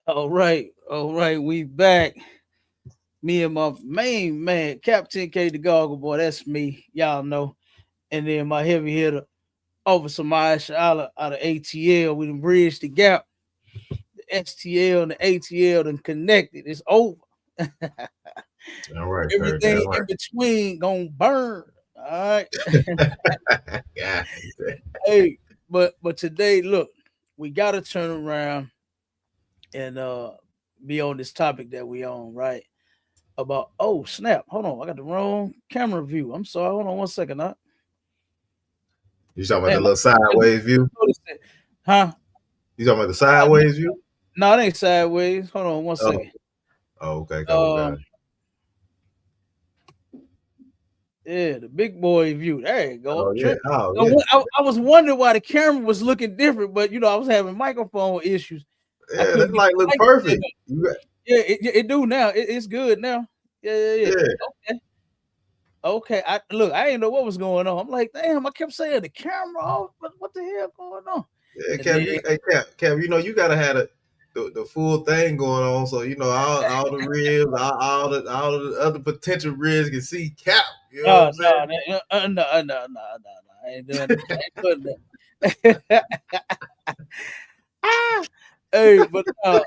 All right, we back. Me and my main man, Captain K the Goggle Boy, that's me. Y'all know. And then my heavy hitter, Officer Maisha out of ATL. We done bridged the gap. The STL and the ATL done connected. It's over. All right, sir. Everything All in right. between gonna burn. All right. Yeah. Hey, but today, look, we gotta turn around and be on this topic that we on, right? About oh snap, hold on, I got the wrong camera view. I'm sorry, hold on one second. You talking about the Damn, little I just sideways view? noticed it. Huh? You talking about the sideways view? No, it ain't sideways. Hold on one Oh, second. oh, okay, Um, okay. yeah, the big boy view. There you go. Oh I'm yeah. tripping. Oh So yeah. I was wondering why the camera was looking different, but I was having microphone issues. I Yeah, couldn't that get like the look mic set perfect. up. You got, Yeah, it do now. It's good now. Yeah, yeah, yeah. yeah, Okay. Okay. I look, I didn't know what was going on. I'm like, damn, I kept saying the camera off. What the hell going on? yeah, And then Kev. Hey, Kev. You gotta have the full thing going on, so all the ribs, all the other potential ribs can see Cap. You know what no, I'm saying? no, no. I ain't doing that. I ain't doing that. Ah! Hey, but uh,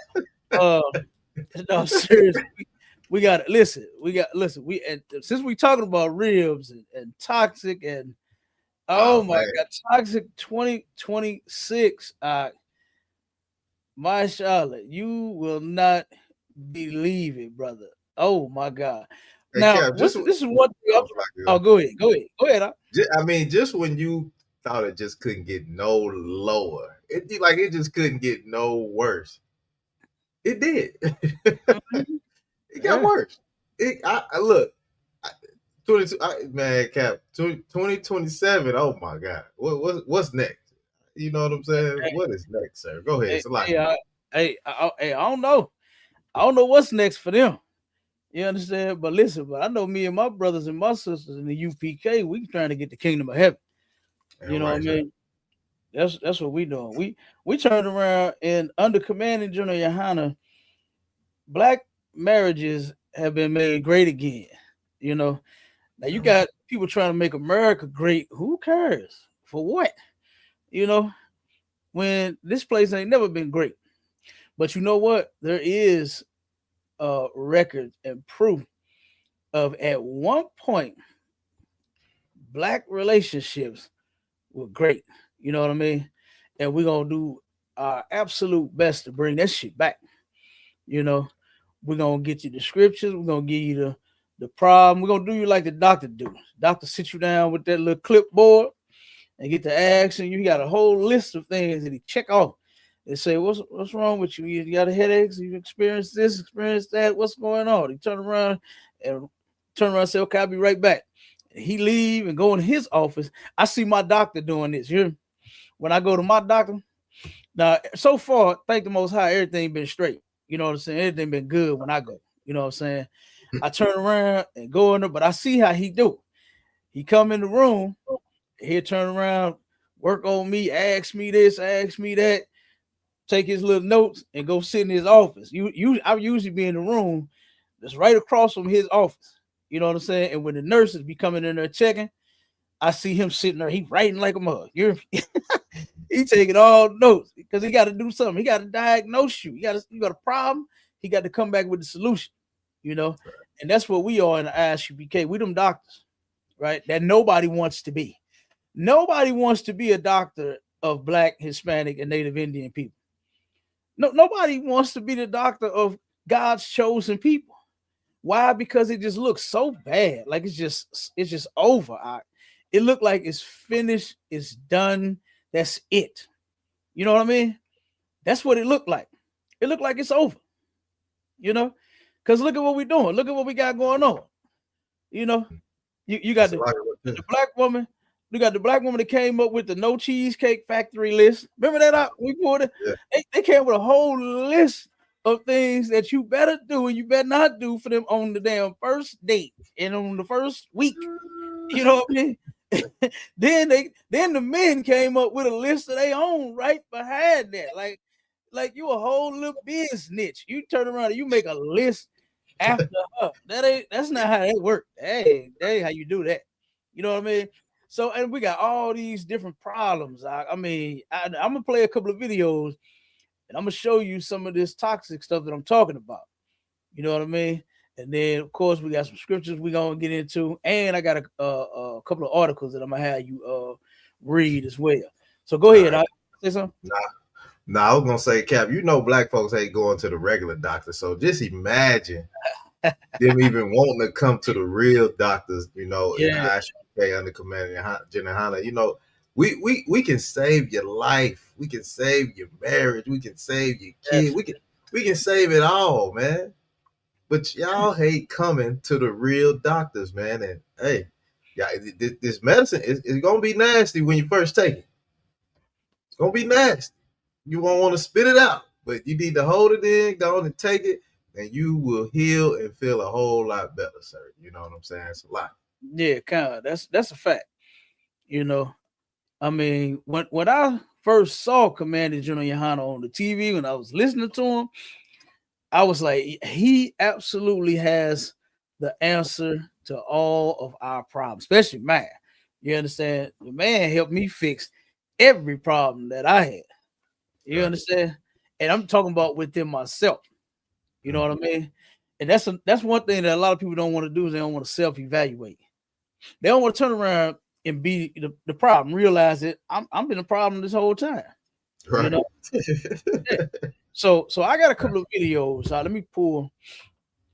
no, seriously, we got to listen. We got listen. We and since we talking about ribs and toxic and oh Oh my man, god, toxic 2026. My Charlotte, you will not believe it, brother. Oh my god. hey Now, Kev. this is one thing. Oh, sorry, Oh, go ahead. I mean, just when you thought it just couldn't get no lower, it just couldn't get no worse. It did. Mhm. It got Yeah. worse. I look. I, 22, man, Cap, 2027. Oh my God, what's next? You know what I'm saying? What is next, sir? Go ahead, Hey, hey, Salaki. hey, I don't know. I don't know what's next for them. You understand? But listen, but I know me and my brothers and my sisters in the UPK, we trying to get the kingdom of heaven. All You know what I right, sir. mean? That's what we doing. We turned around and under commanding General Yohana, black marriages have been made great again. You know, now you All right. got people trying to make America great. Who cares? For what? You know, when this place ain't never been great. But you know what? There is record and proof of at one point black relationships were great. You know what I mean? And we're gonna do our absolute best to bring that shit back. You know, we're gonna get you the scriptures, we're gonna give you the problem, we're gonna do you like the doctor do. Doctor sit you down with that little clipboard and get the action. You got a whole list of things that he check off. They say, what's wrong with you? You got a headache? You experienced this, experienced that. What's going on? He and turn around and say, okay, I'll be right back. And he leave and go in his office. I see my doctor doing this. You when I go to my doctor, now so far, thank the most high, everything been straight. You know what I'm saying? Everything been good when I go. You know what I'm saying? I turn around and go in there, but I see how he do. He come in the room, he'll turn around, work on me, ask me this, ask me that, take his little notes and go sit in his office. I usually be in the room that's right across from his office. You know what I'm saying? And when the nurses be coming in there checking, I see him sitting there. He writing like a mug. He taking all notes because he got to do something. He got to diagnose you. You got a problem. He got to come back with the solution. You know, and that's what we are in the ISUPK. We them doctors, right? That nobody wants to be. Nobody wants to be a doctor of Black, Hispanic, and Native Indian people. No, nobody wants to be the doctor of God's chosen people. Why? Because it just looks so bad. Like it's just over. It looked like it's finished. It's done. That's it. You know what I mean? That's what it looked like. It looked like it's over. You know, because look at what we're doing. Look at what we got going on. You know, you got the black woman. We got the black woman that came up with the no cheesecake factory list. Remember that out? We pulled it. Yeah. They came with a whole list of things that you better do and you better not do for them on the damn first date and on the first week. You know what I mean? then the men came up with a list of their own right behind that. Like like you a whole little business niche. You turn around and you make a list after her. That's not how that work. That ain't how you do that. You know what I mean? So and we got all these different problems. I'm gonna play a couple of videos and I'm gonna show you some of this toxic stuff that I'm talking about. You know what I mean? And then of course we got some scriptures we gonna get into, and I got a couple of articles that I'm gonna have you read as well. So go All ahead. right. I say something. Nah, I was gonna say, Cap, black folks hate going to the regular doctor. So just imagine them even wanting to come to the real doctors, in the Yeah, ISUK under command of General Hanna. We can save your life. We can save your marriage. We can save your kid. that's We can save it all, man. But y'all hate coming to the real doctors, man. And hey, yeah, this medicine is gonna be nasty when you first take it. It's gonna be nasty. You won't want to spit it out, but you need to hold it in, go on and take it, and you will heal and feel a whole lot better, sir. You know what I'm saying? It's a lot. yeah, kind of. That's a fact. You know, I mean, when I first saw Commander General Yohana on the TV, when I was listening to him, I was like, he absolutely has the answer to all of our problems, especially mine. You understand? The man helped me fix every problem that I had. You Right. understand? And I'm talking about within myself. You know what I mean? And that's one thing that a lot of people don't want to do is they don't want to self-evaluate. They don't want to turn around and be the problem. Realize that I'm been a problem this whole time. You Right. know? Yeah. So I got a couple of videos. Let me pull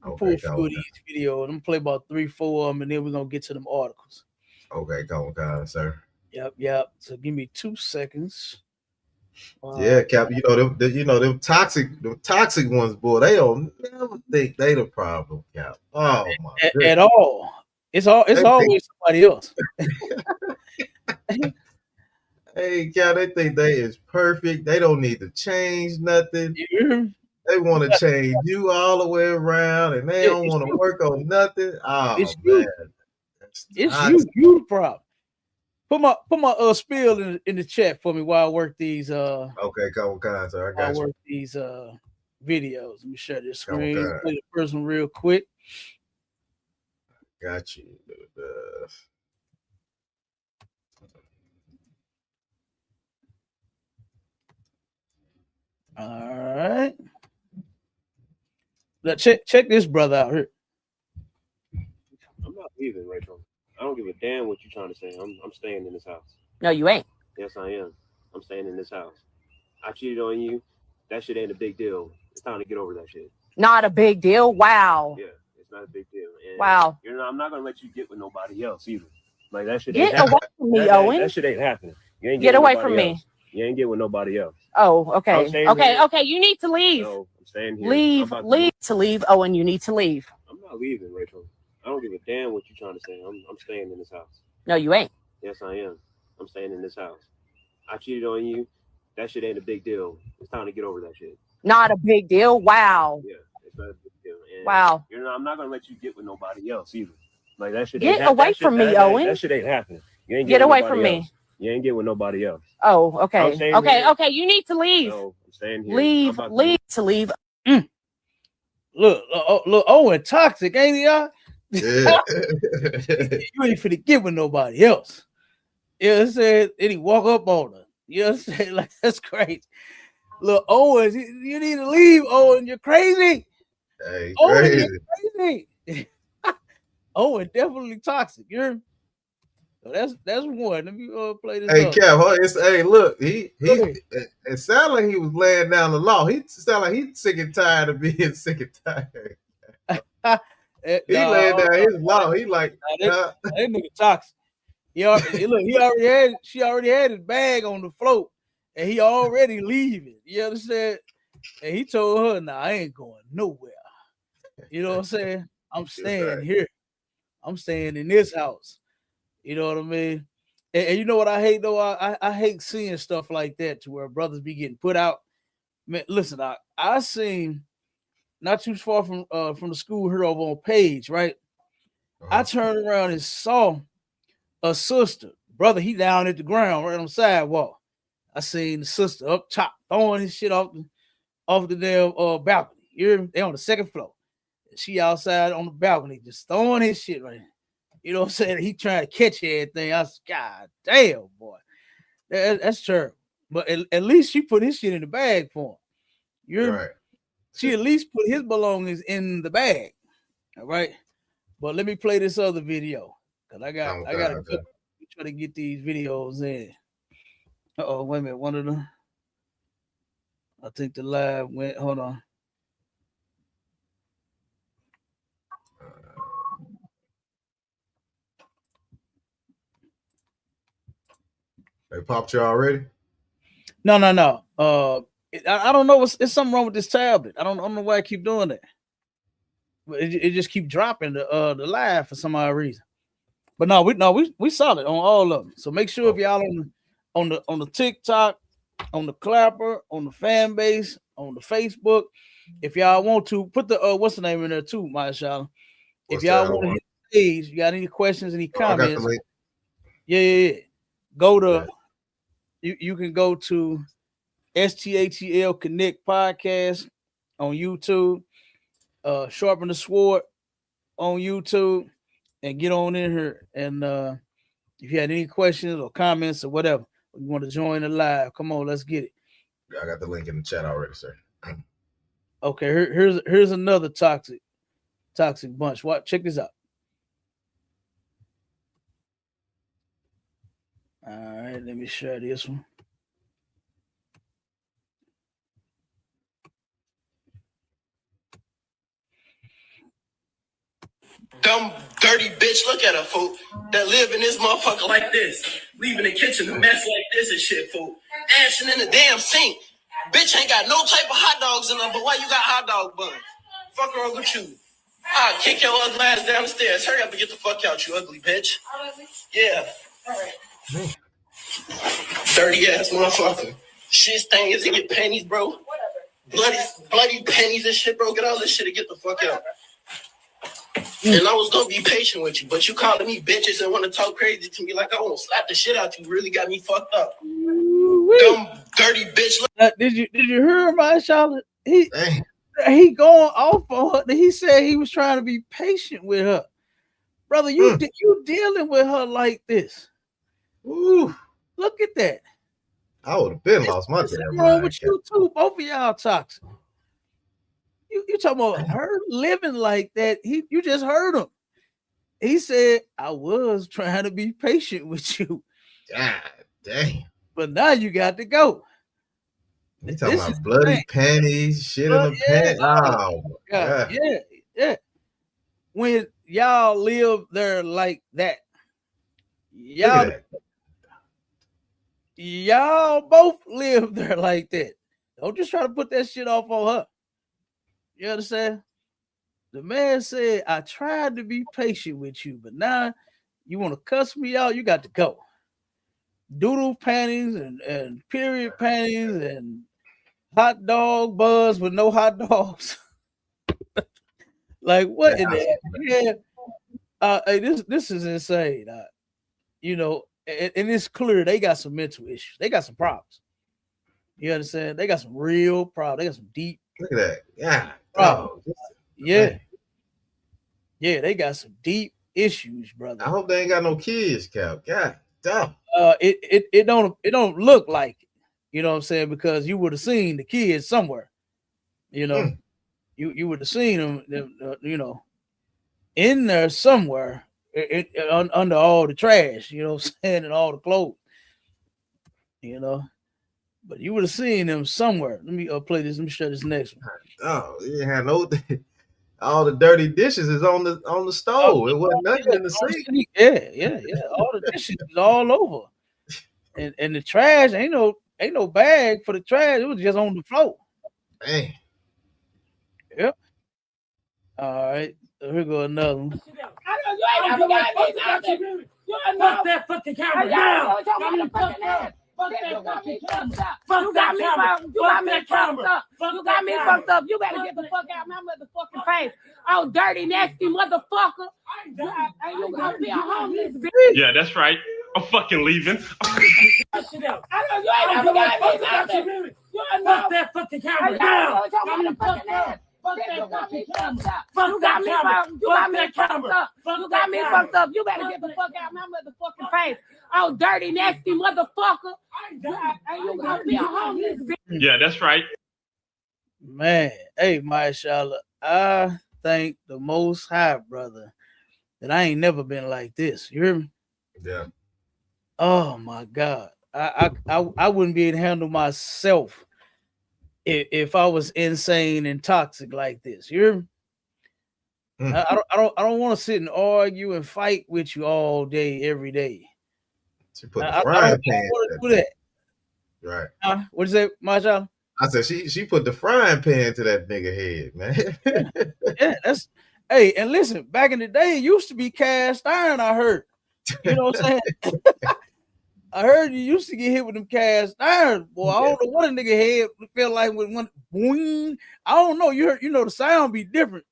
a Okay, few go of on. these videos. I'm gonna play about 3, 4 of them, and then we're gonna get to them articles. Okay, go on, sir. Yep. So give me 2 seconds. Uh, Yeah, Cap. Them toxic ones, boy. They don't never think they the problem, Cap. Oh my goodness. at all. It's They think, always somebody else. hey, Cap. They think they is perfect. They don't need to change nothing. You hear me? They want to change you all the way around, and they don't It's want to you. work on nothing. It's Oh man, you. that's It's you. toxic. You the problem. Put my spiel in the chat for me while I work these Okay, come on, kind sir. I while I got you. work these videos. Let me share this Come on, screen. kind. Play the first one real quick. Got you. All right. Now check this brother out here. I'm not leaving, Rachel. I don't give a damn what you're trying to say. I'm staying in this house. No, you ain't. Yes, I am. I'm staying in this house. I cheated on you. That shit ain't a big deal. It's time to get over that shit. Not a big deal. Wow. Yeah, it's not a big deal. And Wow. I'm not gonna let you get with nobody else either. Like that shit ain't Get happening. away from me, That Owen. shit ain't happening. You ain't Get getting with away from nobody me. else. You ain't getting with nobody else. Oh, I'm okay. staying Okay, here. okay. You need to leave. No, I'm staying here. Leave. Leave to leave, Owen. You need to leave. I'm not leaving, Rachel. I don't give a damn what you're trying to say. I'm staying in this house. No, you ain't. Yes, I am. I'm staying in this house. I cheated on you. That shit ain't a big deal. It's time to get over that shit. Not a big deal. Wow. Yeah, it's not a big deal. And Wow. I'm not gonna let you get with nobody else either. Like that shit. Get Ain't away that from shit, me, that, Owen. That shit ain't happening. You ain't Get getting away with from nobody me. else. You ain't getting with nobody else. Oh, I'm okay. staying Okay, here. okay. You need to leave. No, I'm staying here. Leave. Leave to leave. Mm. Look, Owen toxic, ain't he? Y'all? Yeah. You ain't finna get with nobody else. You know what I'm saying? And he walk up on her. You know what I'm saying? Like that's crazy. Look, Owen, you need to leave, Owen. You're crazy. Hey, Owen, you're crazy. crazy. Owen definitely toxic. So that's one. Let me play this Hey, up. Cap. Hey, look. Go He. It sounded like he was laying down the law. He sounded like he's sick and tired of being sick and tired. ahead. He No, laying down his law. He like, that nigga toxic. She already had his bag on the float, and he already leaving. You understand? And he told her, "Nah, I ain't going nowhere." You know what I'm saying? I'm staying right. here. I'm staying in this house. You know what I mean? And you know what I hate though? I hate seeing stuff like that to where brothers be getting put out. Man, listen, I seen not too far from the school here over on Page, right? I turned around and saw a sister, brother. He down at the ground right on the sidewalk. I seen the sister up top throwing his shit off. off the damn balcony. They on the second floor. She outside on the balcony, just throwing his shit right now. You know what I'm saying? He trying to catch everything. I was, God damn, boy. That's terrible. But at least she put his shit in the bag for him. Right. She at least put his belongings in the bag. All right. But let me play this other video. Cause I got to try to get these videos in. Oh, wait a minute. One of them. I think the live went. Hold on. They popped you already? No. I don't know. It's something wrong with this tablet. I don't know why I keep doing that. But it just keep dropping the live for some odd reason. But we solid on all of them. So make sure if y'all on the TikTok, on the Clapper, on the fan base, on the Facebook, if y'all want to put the what's the name in there too, Mashallah. If y'all want to hit the page, you got any questions, any comments? I got the link. Yeah. Go to you can go to STATL Connect Podcast on YouTube, Sharpen the Sword on YouTube, and get on in here. And if you had any questions or comments or whatever, you want to join the live, come on, let's get it. I got the link in the chat already, sir. Okay, here's another toxic bunch. What? Check this out. All right, let me share this one. Dumb, dirty bitch, look at her, fool. That live in this motherfucker like this. Leaving the kitchen a mess like this and shit, fool. Ashing in the damn sink. Bitch ain't got no type of hot dogs in her, but why you got hot dog buns? Fuck wrong with you? I'll kick your ugly ass down the stairs. Hurry up and get the fuck out, you ugly bitch. Yeah. Dirty ass motherfucker. Shit stains and get pennies, bro. Bloody pennies and shit, bro. Get all this shit and get the fuck out. And I was gonna be patient with you, but you calling me bitches and want to talk crazy to me like I won't slap the shit out you. Really got me fucked up. Dumb, dirty bitch. Did you hear my Charlotte? He going off on her. He said he was trying to be patient with her. Brother, you dealing with her like this. Ooh. Look at that. I would have been lost my damn mind. Wrong with you too. Both of y'all toxic. You talking about her living like that? You just heard him. He said, "I was trying to be patient with you." God damn. But now you got to go. You talking about bloody panties, shit in the pants? Oh my God. Yeah. When y'all live there like that, y'all both live there like that. Don't just try to put that shit off on her. You understand? The man said, "I tried to be patient with you, but now you want to cuss me out, you got to go." Doodle panties and period panties and hot dog buns with no hot dogs. Like what in the hey, this is insane. You know, and it's clear they got some mental issues. They got some problems. You understand? They got some real problems. They got some deep. Look at that. Yeah. Problems. Yeah, they got some deep issues, brother. I hope they ain't got no kids, Cal. God damn. It don't look like it. You know what I'm saying? Because you would have seen the kids somewhere. You know, you would have seen them, you know, in there somewhere under all the trash, you know what I'm saying, and all the clothes. You know, but you would have seen them somewhere. Let me play this. Let me show this next one. Oh, you had no. All the dirty dishes is on the stove. It wasn't nothing in the sink. Yeah. All the dishes is all over, and the trash ain't no bag for the trash. It was just on the floor. Man. Yep. All right. Here go another one. Fuck that fucking camera down. You got me fucked up. You better get the fuck out of my motherfucking face. Oh, dirty, nasty motherfucker. You gonna be a homeless bitch. Yeah, that's right. I'm fucking leaving. You ain't never got me nothing. You ain't Fuck that fucking camera down. Got me fucked up. Fuck that fucking camera. You got me fucked up. You got me fucked up. You better get the fuck out of my motherfucking face. Oh, dirty, nasty motherfucker. And you gonna be a homeless bitch. Yeah, that's right. Man, hey, mashallah, I thank the Most High, brother, that I ain't never been like this. You hear me? Yeah. Oh my God, I wouldn't be able to handle myself if I was insane and toxic like this. You hear me? I don't want to sit and argue and fight with you all day, every day. She put the I frying don't pan. want to do that. Right. What'd you say, mashallah? I said she put the frying pan to that nigga head, man. Yeah, that's hey, and listen, back in the day, it used to be cast iron, I heard. You know what I'm saying? I heard you used to get hit with them cast iron. Boy, I don't know what a nigga head felt like with one boing. I don't know. You heard, you know, the sound be different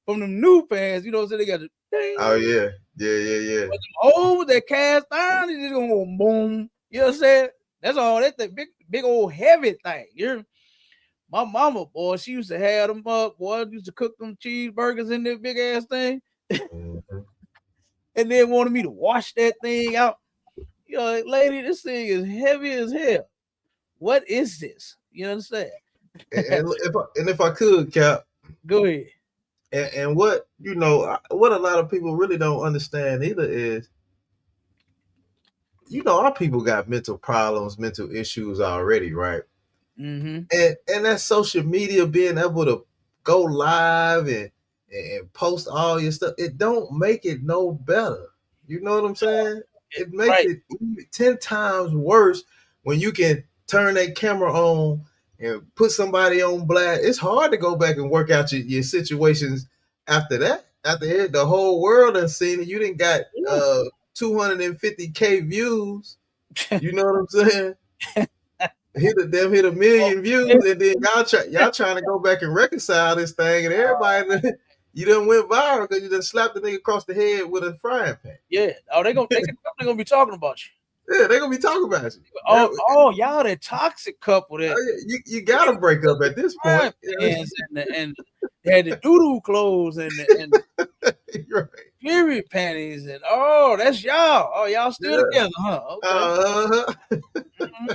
from them new pans. You know what I'm saying? They got the ding. Oh yeah. Yeah. But oh, that cast iron, it's just gonna go boom. You know what I'm saying? That's all. That's the big old heavy thing. You're my mama, boy, she used to have them up, boy. Used to cook them cheeseburgers in that big ass thing. Mm-hmm. And then wanted me to wash that thing out. You know, like, lady, this thing is heavy as hell. What is this? You understand? and if I could, Cap, Go ahead. and what you know, what a lot of people really don't understand either is, you know, our people got mental problems, mental issues already, right? Mm-hmm. And that social media, being able to go live and post all your stuff, it don't make it no better. You know what I'm saying? It makes it 10 times worse when you can turn that camera on and put somebody on blast. It's hard to go back and work out your situations after that. After the whole world has seen it, you didn't got 250K views. You know what I'm saying? hit a million views, and then y'all trying to go back and reconcile this thing, and everybody you done went viral because you done slapped the nigga across the head with a frying pan. Yeah. Oh, they gonna be talking about you. Yeah, they gonna be talking about you. Oh, y'all that toxic couple that you gotta break up at this point. And they had the doo-doo clothes and right. period panties and that's y'all. Oh, y'all still together, huh? Okay. Mm-hmm.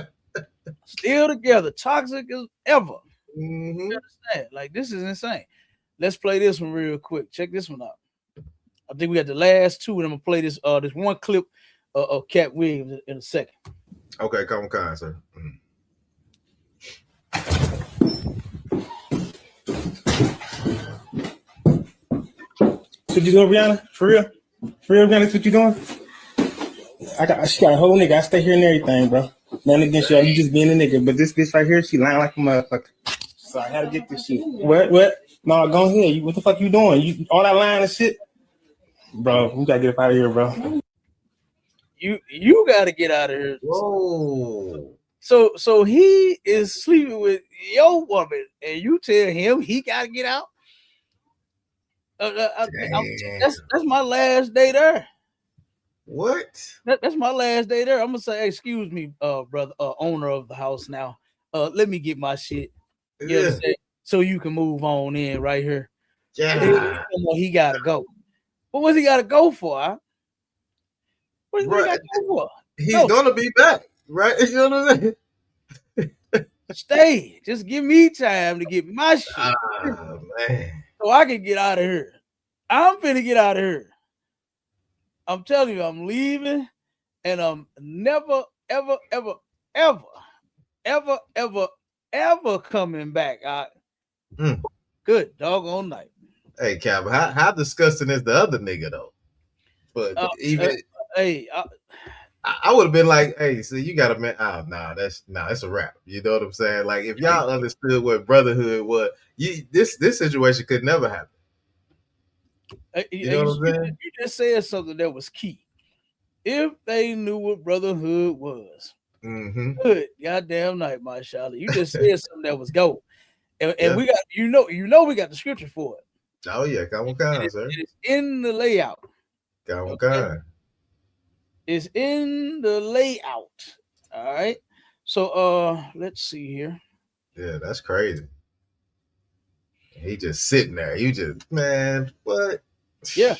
Still together, toxic as ever. Mm-hmm. You understand? Like, this is insane. Let's play this one real quick. Check this one out. I think we got the last two, and I'm gonna play this this one clip of Cat Williams in a second. Okay, come on, sir. What you doing, Brianna? For real, Brianna? That's what you doing? She got a whole nigga. I stay here and everything, bro. Nothing against y'all. You just being a nigga. But this bitch right here, she lying like a motherfucker. So I had to get this shit. What? No, go ahead. What the fuck you doing? You all that lying and shit, bro. You gotta get up out of here, bro. You gotta get out of here. Whoa. So he is sleeping with your woman, and you tell him he gotta get out. That's my last day there. What? That's my last day there. I'm gonna say, excuse me, brother, owner of the house. Now, let me get my shit. Yeah. So you can move on in right here. Yeah. He gotta go. But what's he gotta go for? Huh? What he gotta go for? He's gonna be back, right? You know what I'm saying? Stay. Just give me time to get my shit. Man. So I can get out of here. I'm finna get out of here. I'm telling you, I'm leaving, and I'm never, ever, ever, ever, ever, ever, ever coming back. Good doggone night. Hey, Cap, how disgusting is the other nigga though? But even I would have been like, hey, so you got a man. Oh, it's a wrap. You know what I'm saying? Like, if y'all understood what brotherhood was, this situation could never happen. You know what I'm saying? You just said something that was key. If they knew what brotherhood was, good goddamn night, mashallah. You just said something that was gold, and we got we got the scripture for it. Oh yeah, come on, sir. It is in the layout. Come on, It's in the layout. All right. So let's see here. Yeah, that's crazy. He just sitting there. You just, man, what? Yeah.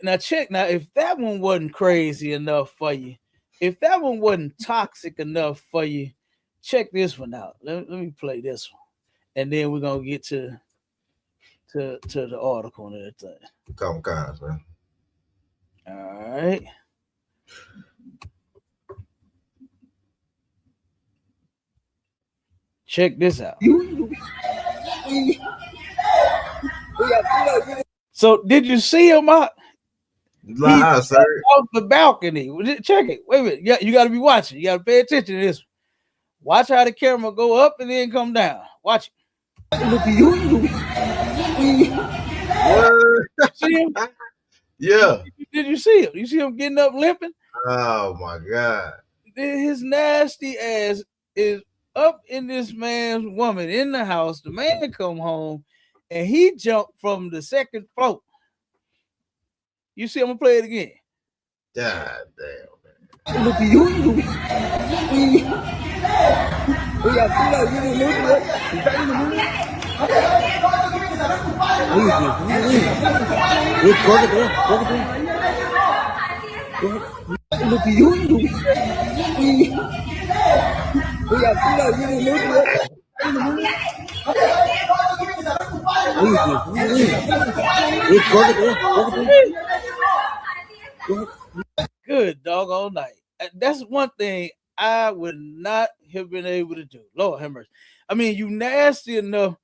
Now check. Now if that one wasn't crazy enough for you, if that one wasn't toxic enough for you, check this one out. Let me play this one, and then we're gonna get to the article and everything. Come cons, man. All right. Check this out. So did you see him out? He Live, sir. off the balcony. Check it. Wait a minute. Yeah, you got to be watching. You got to pay attention to this. Watch how the camera go up and then come down. Watch it. What? See him? Yeah. Did you see him? You see him getting up limping? Oh my God. His nasty ass is up in this man's woman in the house. The man come home and he jumped from the second floor. You see, I'm gonna play it again. God damn, man. Good dog all night. That's one thing I would not have been able to do. Lord have mercy. I mean, you nasty enough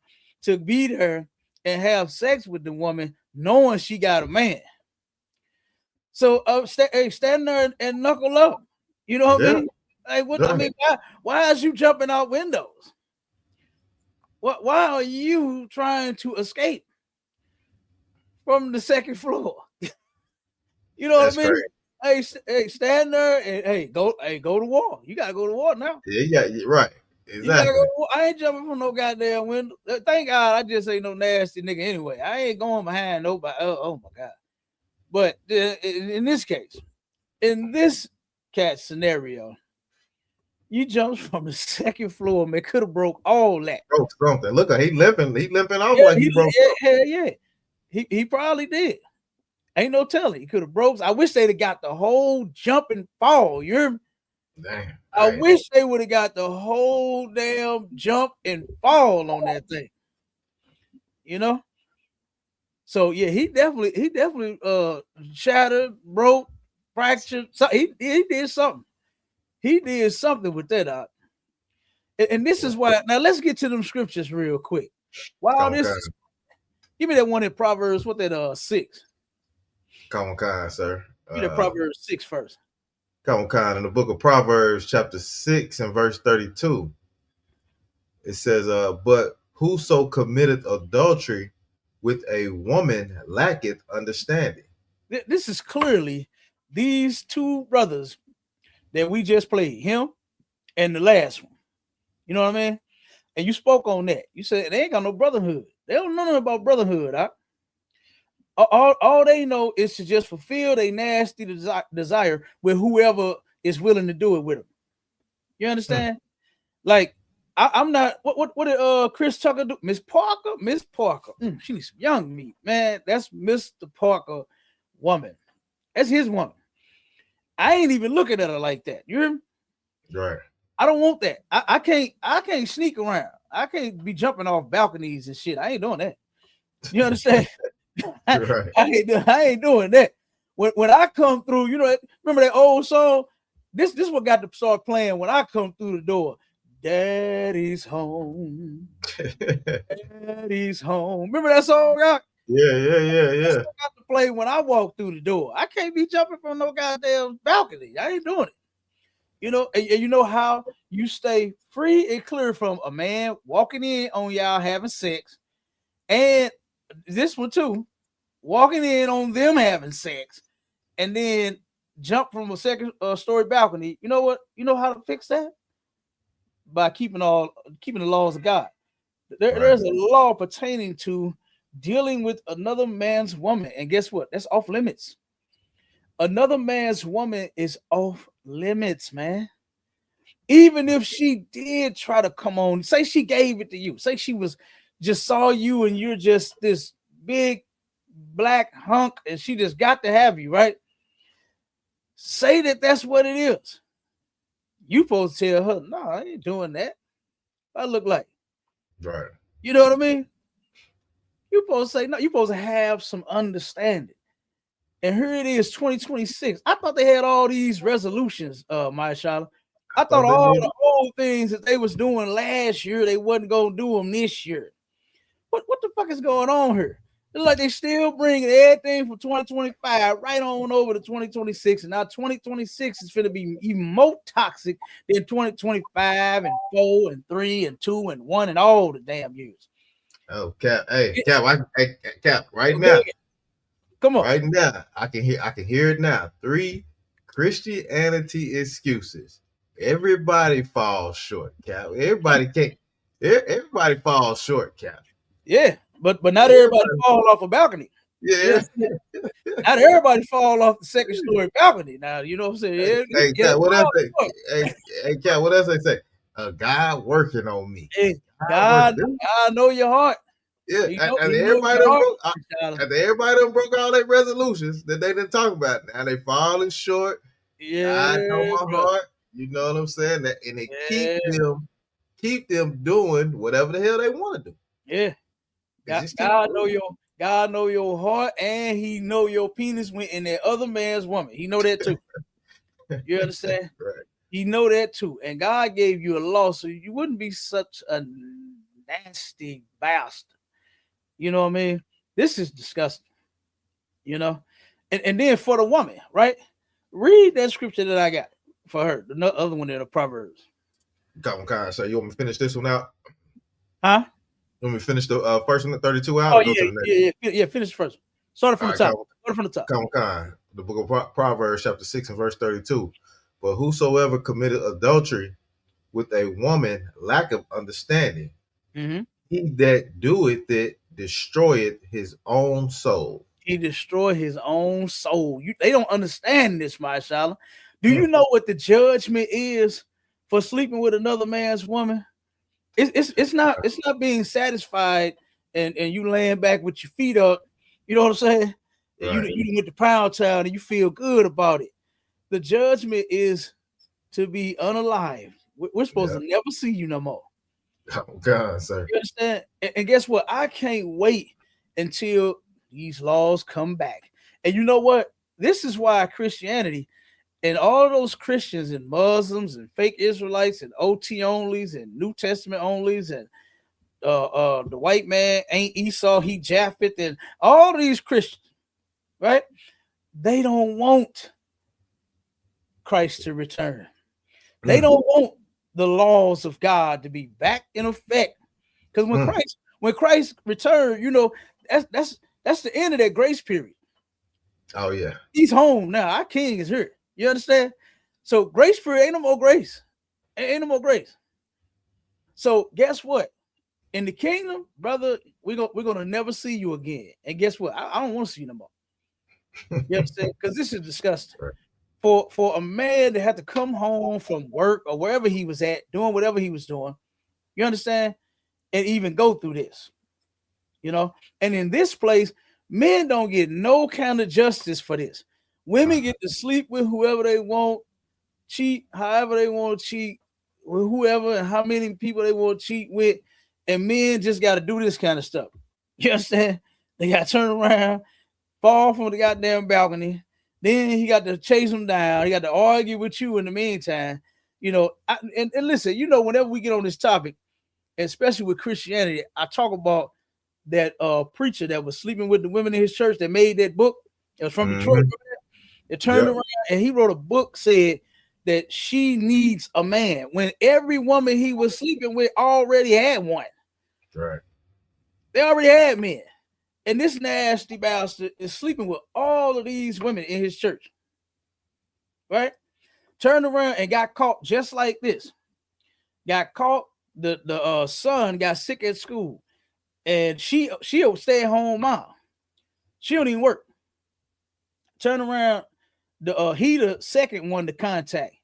to beat her and have sex with the woman knowing she got a man. So stand there and knuckle up. You know what I Yeah. mean? Like what I Yeah. mean, why is you jumping out windows? Why are you trying to escape from the second floor? You know That's what I mean? crazy. Hey, stand there and go to war. You gotta go to war now. Yeah, right. You gotta go Exactly. to war. I ain't jumping from no goddamn window. Thank God I just ain't no nasty nigga anyway. I ain't going behind nobody. Oh my God. But in this case, in this cat scenario, you jumped from the second floor, man. Could have broke all that. Broke something. Look, he limping. He limping off Yeah, like he broke something. hell yeah. He probably did. Ain't no telling. He could have broke. I wish they'd have got the whole jump and fall. You hear me? Damn. I Dang. wish they would have got the whole damn jump and fall on that thing. You know? So yeah, he definitely shattered, broke, fractured. So he did something. He did something with that out. And this is why now let's get to them scriptures real quick. Wow, this is, give me that one in Proverbs, what that 6. Come on, sir. Give me that Proverbs 6 first. Come on, in the book of Proverbs, chapter 6 and verse 32. It says, but whoso committeth adultery with a woman lacketh understanding. This is clearly these two brothers that we just played, him and the last one. You know what I mean? And you spoke on that. You said they ain't got no brotherhood. They don't know nothing about brotherhood. Huh? All they know is to just fulfill their nasty desire with whoever is willing to do it with them. You understand? Like I'm not. What did Chris Tucker do? Miss Parker. She needs some young meat, man. That's Mr. Parker woman. That's his woman. I ain't even looking at her like that. You hear me? Right. I don't want that. I can't sneak around. I can't be jumping off balconies and shit. I ain't doing that. You understand? Right. I ain't doing that. When I come through, you know, remember that old song? This what got to start playing when I come through the door. Daddy's home. Daddy's home. Remember that song, Rock? Yeah. Got to play when I walk through the door. I can't be jumping from no goddamn balcony. I ain't doing it. You know, and you know how you stay free and clear from a man walking in on y'all having sex, and this one too, walking in on them having sex, and then jump from a second story balcony. You know what? You know how to fix that? By keeping the laws of God. There's a law pertaining to dealing with another man's woman, and guess what? That's off limits. Another man's woman is off limits, man. Even if she did try to come on, say she gave it to you, say she was just saw you and you're just this big black hunk and she just got to have you, right? Say that that's what it is. You supposed to tell her, no, I ain't doing that. I look like, Right. you know what I mean? You supposed to say no. You supposed to have some understanding. And here it is, 2026. I thought they had all these resolutions, my Shala. I thought Thought they all did. the old things that they was doing last year, they wasn't gonna do them this year. What the fuck is going on here? It's like they still bringing everything from 2025 right on over to 2026, and now 2026 is going to be even more toxic than 2025 and 4 and 3 and 2 and 1 and all the damn years. Oh, Cap. Hey, Cap. Cap. Right Go now. ahead. Come on. Right now. I can hear it now. 3 Christianity excuses. Everybody falls short, Cap. Everybody can't. Everybody falls short, Cap. Yeah, but not everybody fall off a balcony. Yeah. Not everybody fall off the second story balcony. Now, you know what I'm saying? Hey, Cap, what else they? Hey, Cap, what else they say? A guy working on me. Hey, God know your heart. Yeah, He know, and he know everybody your done heart. broke. And everybody done broke all their resolutions that they didn't talk about. Now they falling short. Yeah, I know my bro. heart. You know what I'm saying? That, and they Yeah. keep them doing whatever the hell they want to do. Yeah. God know your heart, and he know your penis went in that other man's woman. He know that too. You understand? Right. He know that too. And God gave you a law so you wouldn't be such a nasty bastard. You know what I mean? This is disgusting. You know? And then for the woman, right? Read that scripture that I got for her. The other one in the Proverbs. Come on, so you want me to finish this one out? Huh? You want me to finish the first one, 32 out? Oh, Or go to the next? yeah. Finish first. Start from the top. Start from the top. Come on. The book of Proverbs, chapter 6 and verse 32. But whosoever committed adultery with a woman, lack of understanding, he that doeth it destroyeth his own soul. He destroyed his own soul. They don't understand this, my Shala. Do you know what the judgment is for sleeping with another man's woman? It's not being satisfied and you laying back with your feet up. You know what I'm saying? Right. You went to Pound Town and you feel good about it. The judgment is to be unalive. We're supposed to never see you no more. Oh God, sir. You understand? And guess what? I can't wait until these laws come back. And you know what? This is why Christianity and all of those Christians and Muslims and fake Israelites and OT onlys and New Testament onlys and the white man ain't Esau, he Japheth, and all these Christians, right? They don't want Christ to return. They don't want the laws of God to be back in effect. Because when Christ returned, you know, that's the end of that grace period. Oh yeah. He's home now. Our king is here. You understand? So grace period ain't no more grace. Ain't no more grace. So guess what? In the kingdom, brother, we're gonna never see you again. And guess what? I don't want to see you no more. You understand? Because this is disgusting. Right. For a man to have to come home from work or wherever he was at, doing whatever he was doing, you understand? And even go through this. You know, and in this place, men don't get no kind of justice for this. Women get to sleep with whoever they want, cheat however they want to cheat with whoever and how many people they want to cheat with, and men just got to do this kind of stuff. You understand? They got to turn around, fall from the goddamn balcony. Then he got to chase them down. He got to argue with you in the meantime. You know, and listen, you know, whenever we get on this topic, especially with Christianity, I talk about that preacher that was sleeping with the women in his church that made that book. It was from Detroit. It turned around and he wrote a book, said that she needs a man when every woman he was sleeping with already had one. Right. They already had men. And this nasty bastard is sleeping with all of these women in his church. Right? Turned around and got caught just like this. Got caught. The son got sick at school. And she'll stay at home mom. She don't even work. Turn around. He the second one to contact.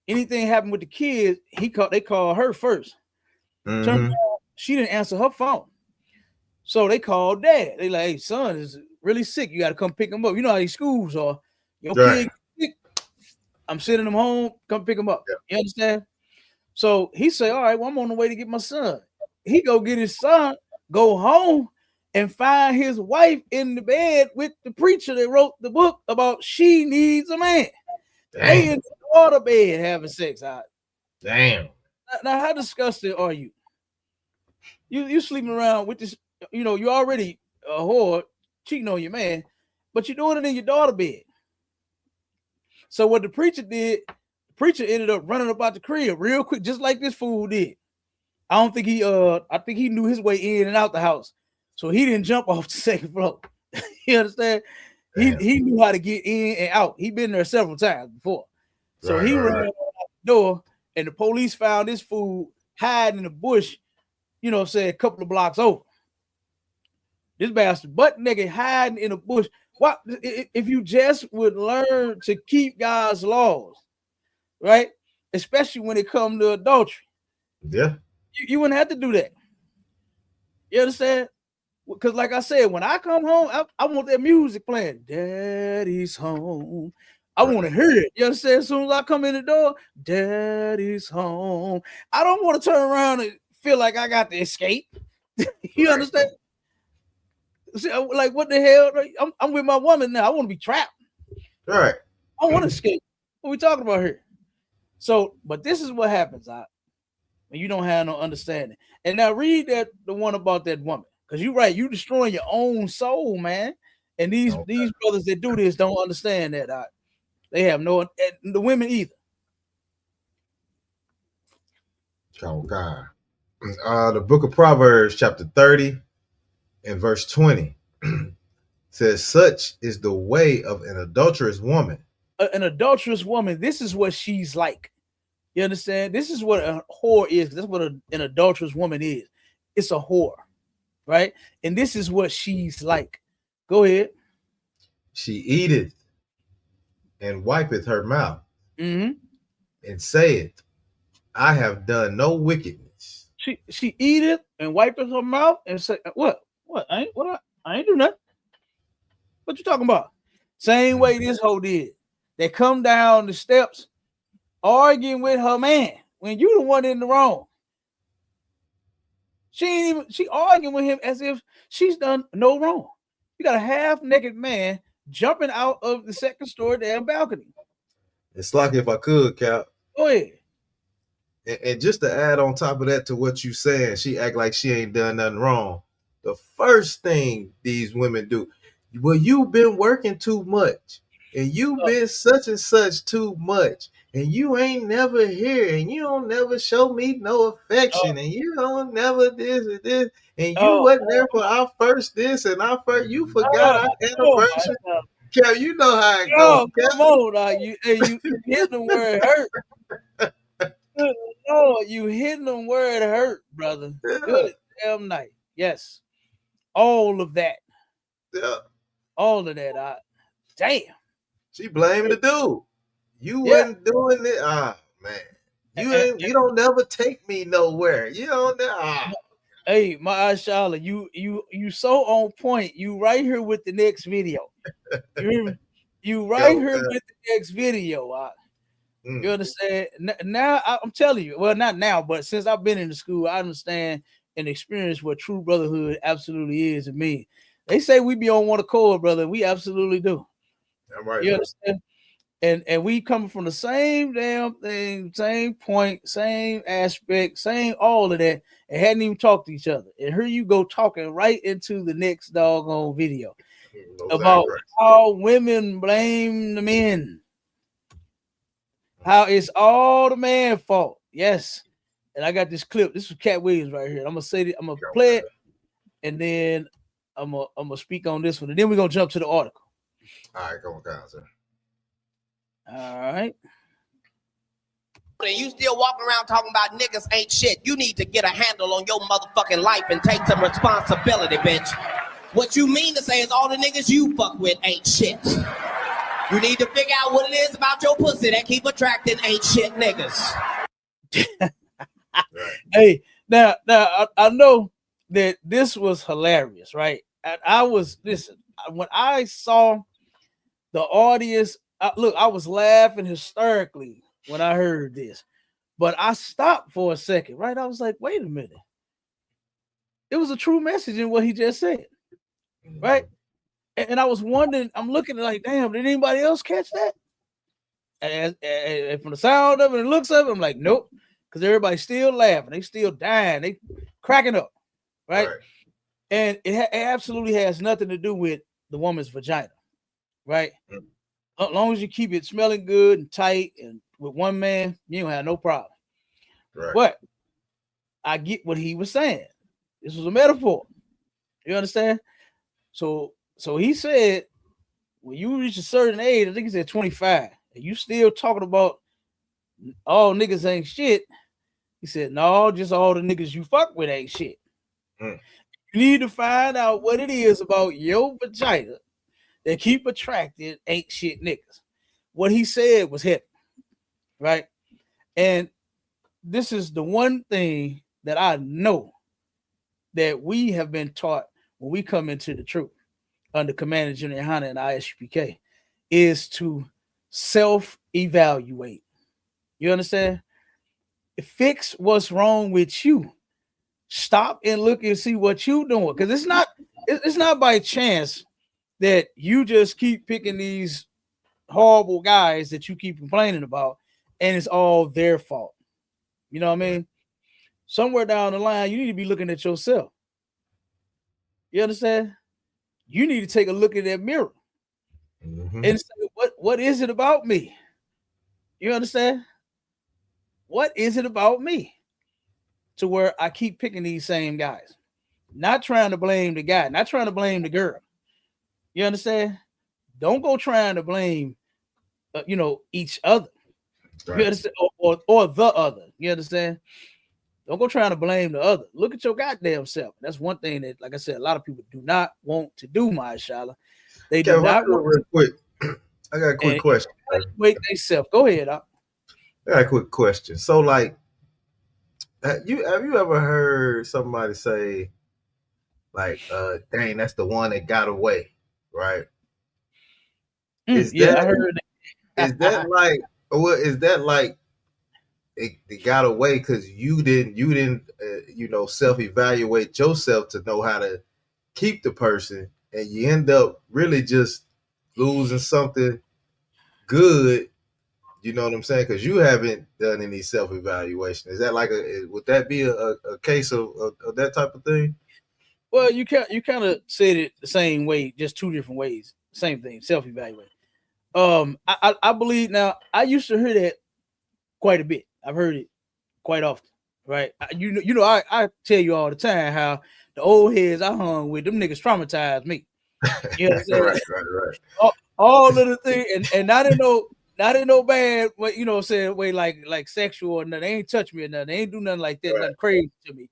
anything happened with the kids, they called her first. Turned out she didn't answer her phone. So they called dad. They like, hey, son is really sick. You got to come pick him up. You know how these schools are. Your kid sick. I'm sending him home. Come pick him up. Yeah. You understand? So he said, all right, well, I'm on the way to get my son. He go get his son, go home, and find his wife in the bed with the preacher that wrote the book about she needs a man. Damn. They in the water bed having sex. Damn. Now, how disgusting are you? You sleeping around with this, you know, you already a whore, cheating on your man, but you're doing it in your daughter bed. So what the preacher did, the preacher ended up running about the crib real quick, just like this fool did. I don't think I think he knew his way in and out the house. So he didn't jump off the second floor. You understand? He knew how to get in and out. He'd been there several times before. So he ran out the door, and the police found this fool hiding in the bush, you know, say a couple of blocks over. This bastard butt naked hiding in a bush. What if you just would learn to keep God's laws, right? Especially when it comes to adultery. Yeah. You wouldn't have to do that. You understand? Because like I said, when I come home, I want that music playing. Daddy's home. I want to hear it. You understand? As soon as I come in the door, Daddy's home. I don't want to turn around and feel like I got to escape. You understand? See, like, what the hell? I'm with my woman now. I want to be trapped. All right. I want to escape. What are we talking about here? So, but this is what happens when you don't have no understanding. And now read the one about that woman. Because you're right, you destroying your own soul, man. And these brothers that do this don't understand that. They have no, and the women either. Oh God. The book of Proverbs, chapter 30 and verse 20 says, such is the way of an adulterous woman. An adulterous woman, this is what she's like. You understand? This is what a whore is. That's what an adulterous woman is. It's a whore, right? And this is what she's like. Go ahead. She eateth and wipeth her mouth and saith, I have done no wickedness. She eateth and wipeth her mouth and say, what? I ain't do nothing. What you talking about? Same way this hoe did. They come down the steps arguing with her man when you the one in the wrong. She arguing with him as if she's done no wrong. You got a half-naked man jumping out of the second story damn balcony. It's like, if I could, Cap. Go ahead. And just to add on top of that to what you saying, she act like she ain't done nothing wrong. The first thing these women do, well, you've been working too much, and you've been such and such too much, and you ain't never here, and you don't never show me no affection, and you don't never this and this, and you wasn't there for our first this and our first, you forgot our anniversary. Kev, you know how it goes. Come on, you hit them where it hurt. Lord, you hitting them where it hurt, brother. Good damn night. Yes. All of that. Yeah. All of that. Damn. She blaming the dude. You wasn't doing it. Man. You don't never take me nowhere. You don't Hey, my Ashala, you so on point. You right here with the next video. You right here with the next video. You understand? Now I'm telling you, well, not now, but since I've been in the school, I understand and experience what true brotherhood absolutely is to me. They say we be on one accord, brother. We absolutely do. I'm right. You understand? And we coming from the same damn thing, same point, same aspect, same all of that, and hadn't even talked to each other. And here you go talking right into the next doggone video about how women blame the men. How it's all the man's fault. Yes. And I got this clip. This is Cat Williams right here. I'm gonna say it, I'm gonna play it, and then I'm gonna speak on this one, and then we're gonna jump to the article. All right, come on, sir. All right. And you still walking around talking about niggas ain't shit. You need to get a handle on your motherfucking life and take some responsibility, bitch. What you mean to say is all the niggas you fuck with ain't shit. You need to figure out what it is about your pussy that keep attracting ain't shit niggas. Hey, now I know that this was hilarious, right? And I was listen when I saw the audience. I was laughing hysterically when I heard this, but I stopped for a second, right? I was like, wait a minute. It was a true message in what he just said, right? And I was wondering, I'm looking at like, damn, did anybody else catch that? And from the sound of it and looks of it, I'm like, nope, because everybody's still laughing, they still dying, they cracking up, right? And it absolutely has nothing to do with the woman's vagina, right? As long as you keep it smelling good and tight and with one man, you don't have no problem. Right. But I get what he was saying. This was a metaphor. You understand? So he said, when you reach a certain age, I think he said 25, and you still talking about all niggas ain't shit. He said, no, just all the niggas you fuck with ain't shit. You need to find out what it is about your vagina that keep attracting ain't shit niggas. What he said was heavy, right? And this is the one thing that I know that we have been taught when we come into the truth under Commander Junior Hunter and ISUPK is to self-evaluate. You understand? Fix what's wrong with you. Stop and look and see what you doing, because it's not by chance that you just keep picking these horrible guys that you keep complaining about, and it's all their fault. You know what I mean? Somewhere down the line, you need to be looking at yourself. You understand? You need to take a look in that mirror and say, what is it about me? You understand? What is it about me to where I keep picking these same guys? Not trying to blame the guy, not trying to blame the girl. You understand? Don't go trying to blame, each other. Right. You understand? Or the other. You understand? Don't go trying to blame the other. Look at your goddamn self. That's one thing that, like I said, a lot of people do not want to do, Mashallah. They do not want real quick. I got a quick question. Wait, they self. Go ahead. I got a quick question. So, like, have you ever heard somebody say, like, dang, that's the one that got away, right? I heard that. Is that like, what is that like? It got away because you didn't self-evaluate yourself to know how to keep the person, and you end up really just losing something good. You know what I'm saying? Because you haven't done any self-evaluation. Is that like would that be a case of that type of thing? Well, you kind of said it the same way, just two different ways. Same thing, self-evaluate. I believe now. I used to hear that quite a bit. I've heard it quite often, right? I tell you all the time how the old heads I hung with, them niggas traumatized me. You know what I'm saying? right. All of the things, and not in no bad, you know what I'm saying, way like sexual or nothing. They ain't touch me or nothing. They ain't do nothing like that, nothing crazy to me.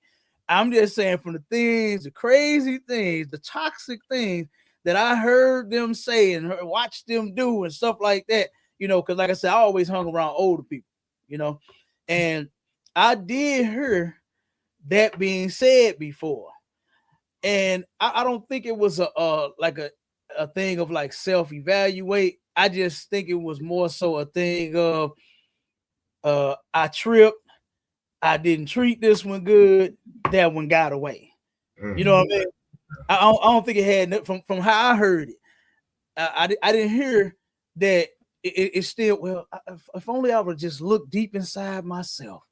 I'm just saying from the things, the crazy things, the toxic things that I heard them say and watched them do and stuff like that, because like I said, I always hung around older people, and I did hear that being said before. And I don't think it was a thing of like self-evaluate. I just think it was more so a thing of I tripped, I didn't treat this one good, that one got away. You know what I mean? I don't think it had, from how I heard it. I didn't hear that it's still, well, if only I would just look deep inside myself.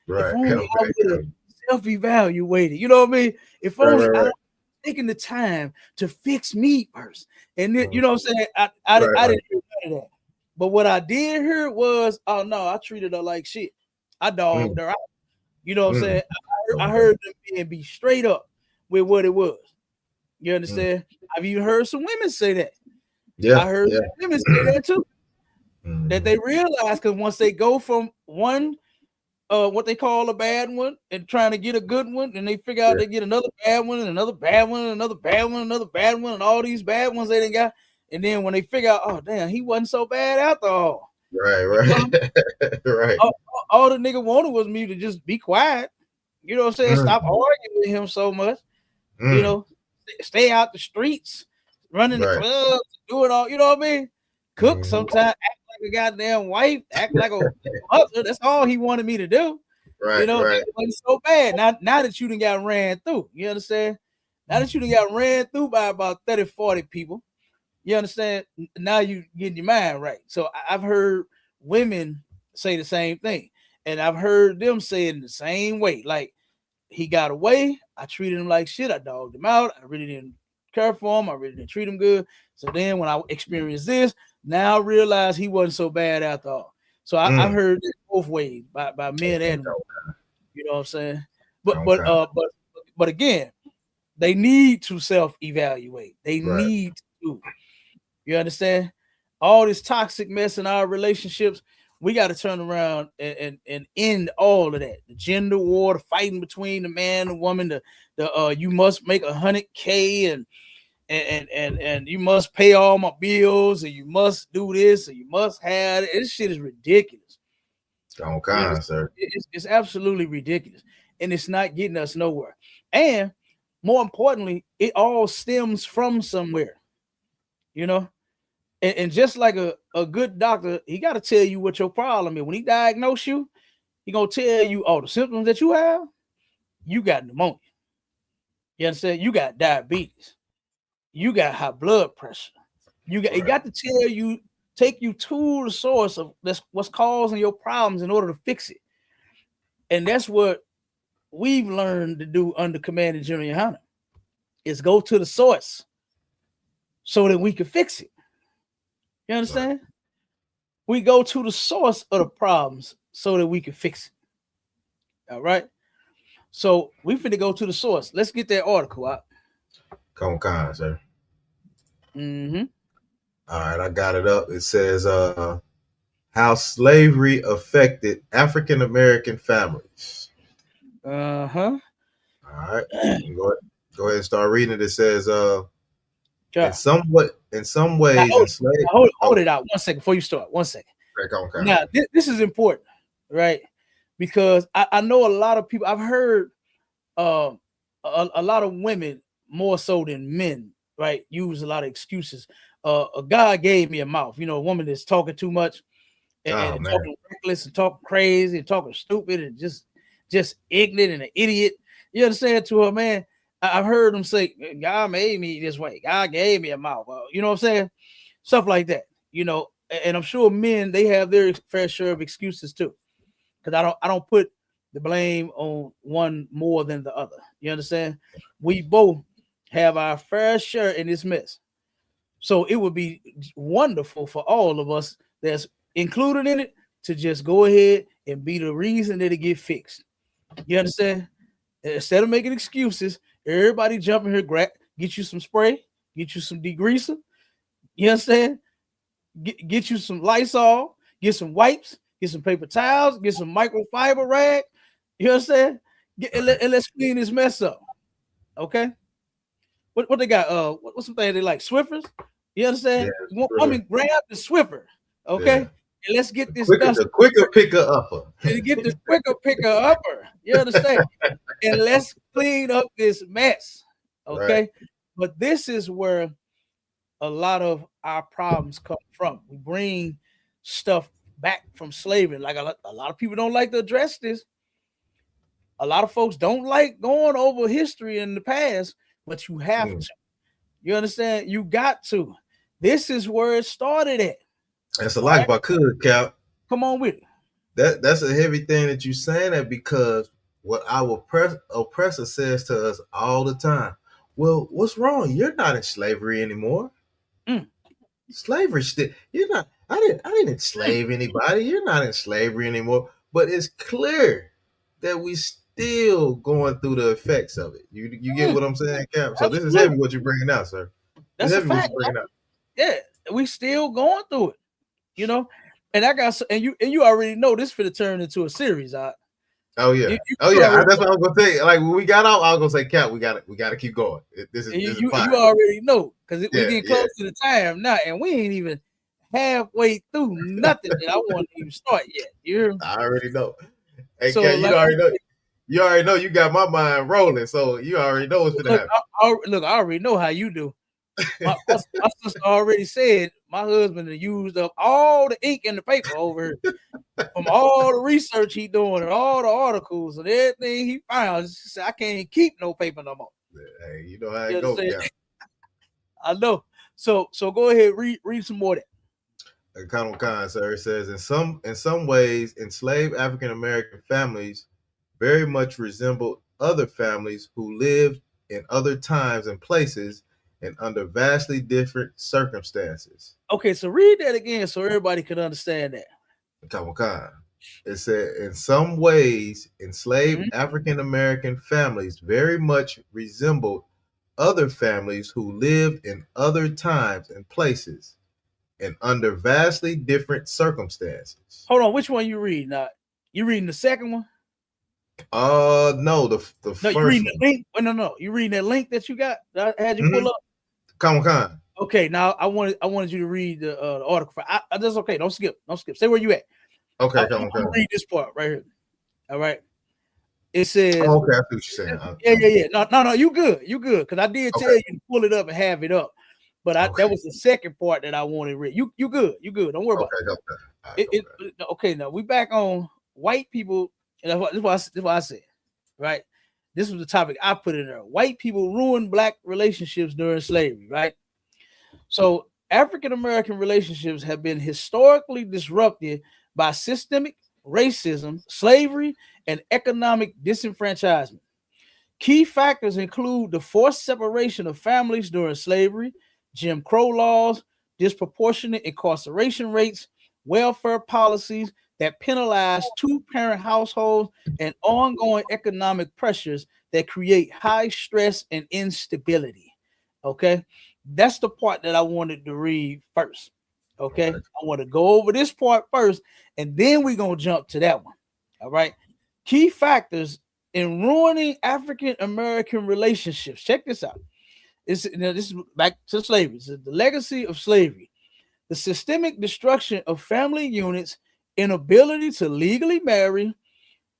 Right. If only I would have self-evaluated. You know what I mean? If only I taking the time to fix me first. And then, you know what I'm saying? I didn't hear none of that. But what I did hear was, oh no, I treated her like shit. I dogged her out. You know what I'm saying? I heard them be straight up with what it was. You understand? I've even heard some women say that. Yeah. I heard women say that too. That they realize, because once they go from one what they call a bad one and trying to get a good one, and they figure out they get another bad one and another bad one and another bad one, another bad one, and all these bad ones they done got, And then when they figure out, oh damn, he wasn't so bad after all. Right, You know, right. all the nigga wanted was me to just be quiet. You know what I'm saying? Stop arguing with him so much. You know, stay out the streets, running the Right. clubs, doing all, you know what I mean? Cook sometimes, act like a goddamn wife, act like a mother. That's all he wanted me to do. Right, You know, right. it wasn't so bad. Now that you done got ran through, you understand? Now that you done got ran through by about 30, 40 people, you understand? Now you getting your mind right. So I've heard women say the same thing. And I've heard them say it in the same way. Like, he got away. I treated him like shit. I dogged him out. I really didn't care for him. I really didn't treat him good. So then when I experienced this, now I realize he wasn't so bad after all. So I've heard it both ways by men and women. You know what I'm saying? But again, they need to self-evaluate. They need to. You understand? All this toxic mess in our relationships, we got to turn around and end all of that. The gender war, the fighting between the man and woman, the you must make $100K and you must pay all my bills and you must do this and you must have it. This shit is ridiculous. Sir. It's absolutely ridiculous. And it's not getting us nowhere. And more importantly, it all stems from somewhere. You know? And just like a good doctor, he got to tell you what your problem is. When he diagnose you, he going to tell you all the symptoms that you have. You got pneumonia. You understand? You got diabetes. You got high blood pressure. He got to tell you, take you to the source of that's what's causing your problems in order to fix it. And that's what we've learned to do under Commander General Yohana, is go to the source so that we can fix it. You understand? Right. We go to the source of the problems so that we can fix it. All right. So we finna go to the source. Let's get that article out. Come on, sir. Mm-hmm. All right, I got it up. It says how slavery affected African American families. Uh-huh. All right. Go ahead and start reading it. It says in some ways, hold it out 1 second before you start. 1 second. Okay. Now, this is important, right? Because I know a lot of people. I've heard a lot of women more so than men, right, use a lot of excuses. A guy gave me a mouth. You know, a woman that's talking too much and talking reckless and talking crazy and talking stupid and just ignorant and an idiot. You understand? To her man. I've heard them say, God made me this way. God gave me a mouth. You know what I'm saying? Stuff like that, you know, and I'm sure men, they have their fair share of excuses too. Because I don't put the blame on one more than the other. You understand? We both have our fair share in this mess. So it would be wonderful for all of us that's included in it to just go ahead and be the reason that it get fixed. You understand? Instead of making excuses, everybody jump in here, get you some spray, get you some degreaser. You understand? Get you some Lysol, get some wipes, get some paper towels, get some microfiber rag. You understand? And let's clean this mess up. Okay. What they got? What's some things they like? Swiffers. You understand? Yeah, I mean, grab the Swiffer. Okay. Yeah. And let's get this done. The quicker picker upper. And get the quicker picker upper. You understand? And let's clean up this mess. Okay. Right. But this is where a lot of our problems come from. We bring stuff back from slavery. Like a lot of people don't like to address this. A lot of folks don't like going over history in the past, but you have to. You understand? You got to. This is where it started at. That's a lot if I could, Cap. Come on with it. That's a heavy thing that you're saying that, because what our oppressor says to us all the time. Well, what's wrong? You're not in slavery anymore. Slavery still. You're not. I didn't enslave anybody. You're not in slavery anymore. But it's clear that we still going through the effects of it. You get what I'm saying, Cap? So this is heavy what you're bringing out, sir. That's a fact. Yeah, we still going through it. You know, and I got and you already know this finna turn into a series. Oh yeah, that's what I was gonna say. Like when we got out, I was gonna say, Cap, we got to keep going. This is you already know because we getting close to the time now, and we ain't even halfway through nothing that I want to even start yet. You hear me? I already know. Hey, So, Kat, like, you already know you got my mind rolling, so you already know what's gonna happen. I already know how you do. My sister already said my husband had used up all the ink in the paper over here from all the research he doing and all the articles and everything he found. She said, I can't keep no paper no more. Hey, you know how it goes. Yeah. I know. So go ahead, read some more of that. Colonel Khan, sir, it says in some ways, enslaved African American families very much resembled other families who lived in other times and places and under vastly different circumstances. Okay, so read that again so everybody can understand that. Colonel Khan. It said, in some ways, enslaved African American families very much resembled other families who lived in other times and places and under vastly different circumstances. Hold on, which one you read? Now, you reading the second one? No, the first you reading one. the link? No. You reading that link that you got that I had you pull up? Khan. Okay, now I wanted you to read the article. That's okay. Don't skip. Stay where you at. Okay, I'm gonna read this part right here. All right. It says. Oh, okay, I see what you're saying. Yeah. No. You good. Because I did tell you to pull it up and have it up, but that was the second part that I wanted to read. You good. Don't worry about it. Okay. Now we back on white people, and that's why I said, right. This was the topic I put in there. White people ruined black relationships during slavery, right? So African American relationships have been historically disrupted by systemic racism, slavery, and economic disenfranchisement. Key factors include the forced separation of families during slavery, Jim Crow laws, disproportionate incarceration rates, welfare policies that penalize two-parent households, and ongoing economic pressures that create high stress and instability. Okay, that's the part that I wanted to read first. Okay, I want to go over this part first, and then we're going to jump to that one. All right, key factors in ruining African American relationships. Check this out. This is back to slavery. This is the legacy of slavery. The systemic destruction of family units, inability to legally marry,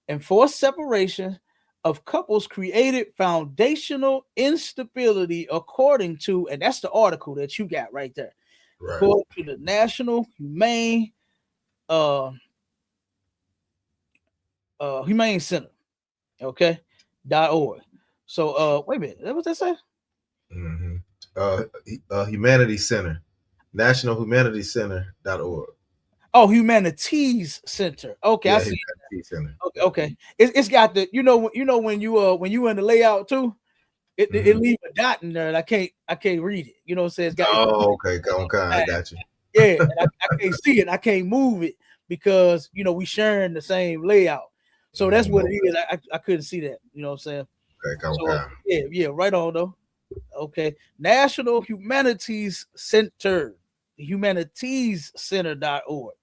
and forced separation of couples created foundational instability, according to, and that's the article that you got right there. Right. According to the National Humane Humane Center. Okay, .org. So wait a minute, what that say? Humanity Center, National Humanities Center.org. Oh, Humanities Center. Okay, I see. Humanities Center. Okay. It's got the when you in the layout too, it leave a dot in there and I can't read it. You know what I'm saying? It's got okay, I got you. Yeah, and I can't see it, I can't move it because we sharing the same layout. So that's what it is. I couldn't see that. You know what I'm saying? Okay, yeah, right on though. Okay. National Humanities Center, humanitiescenter.org.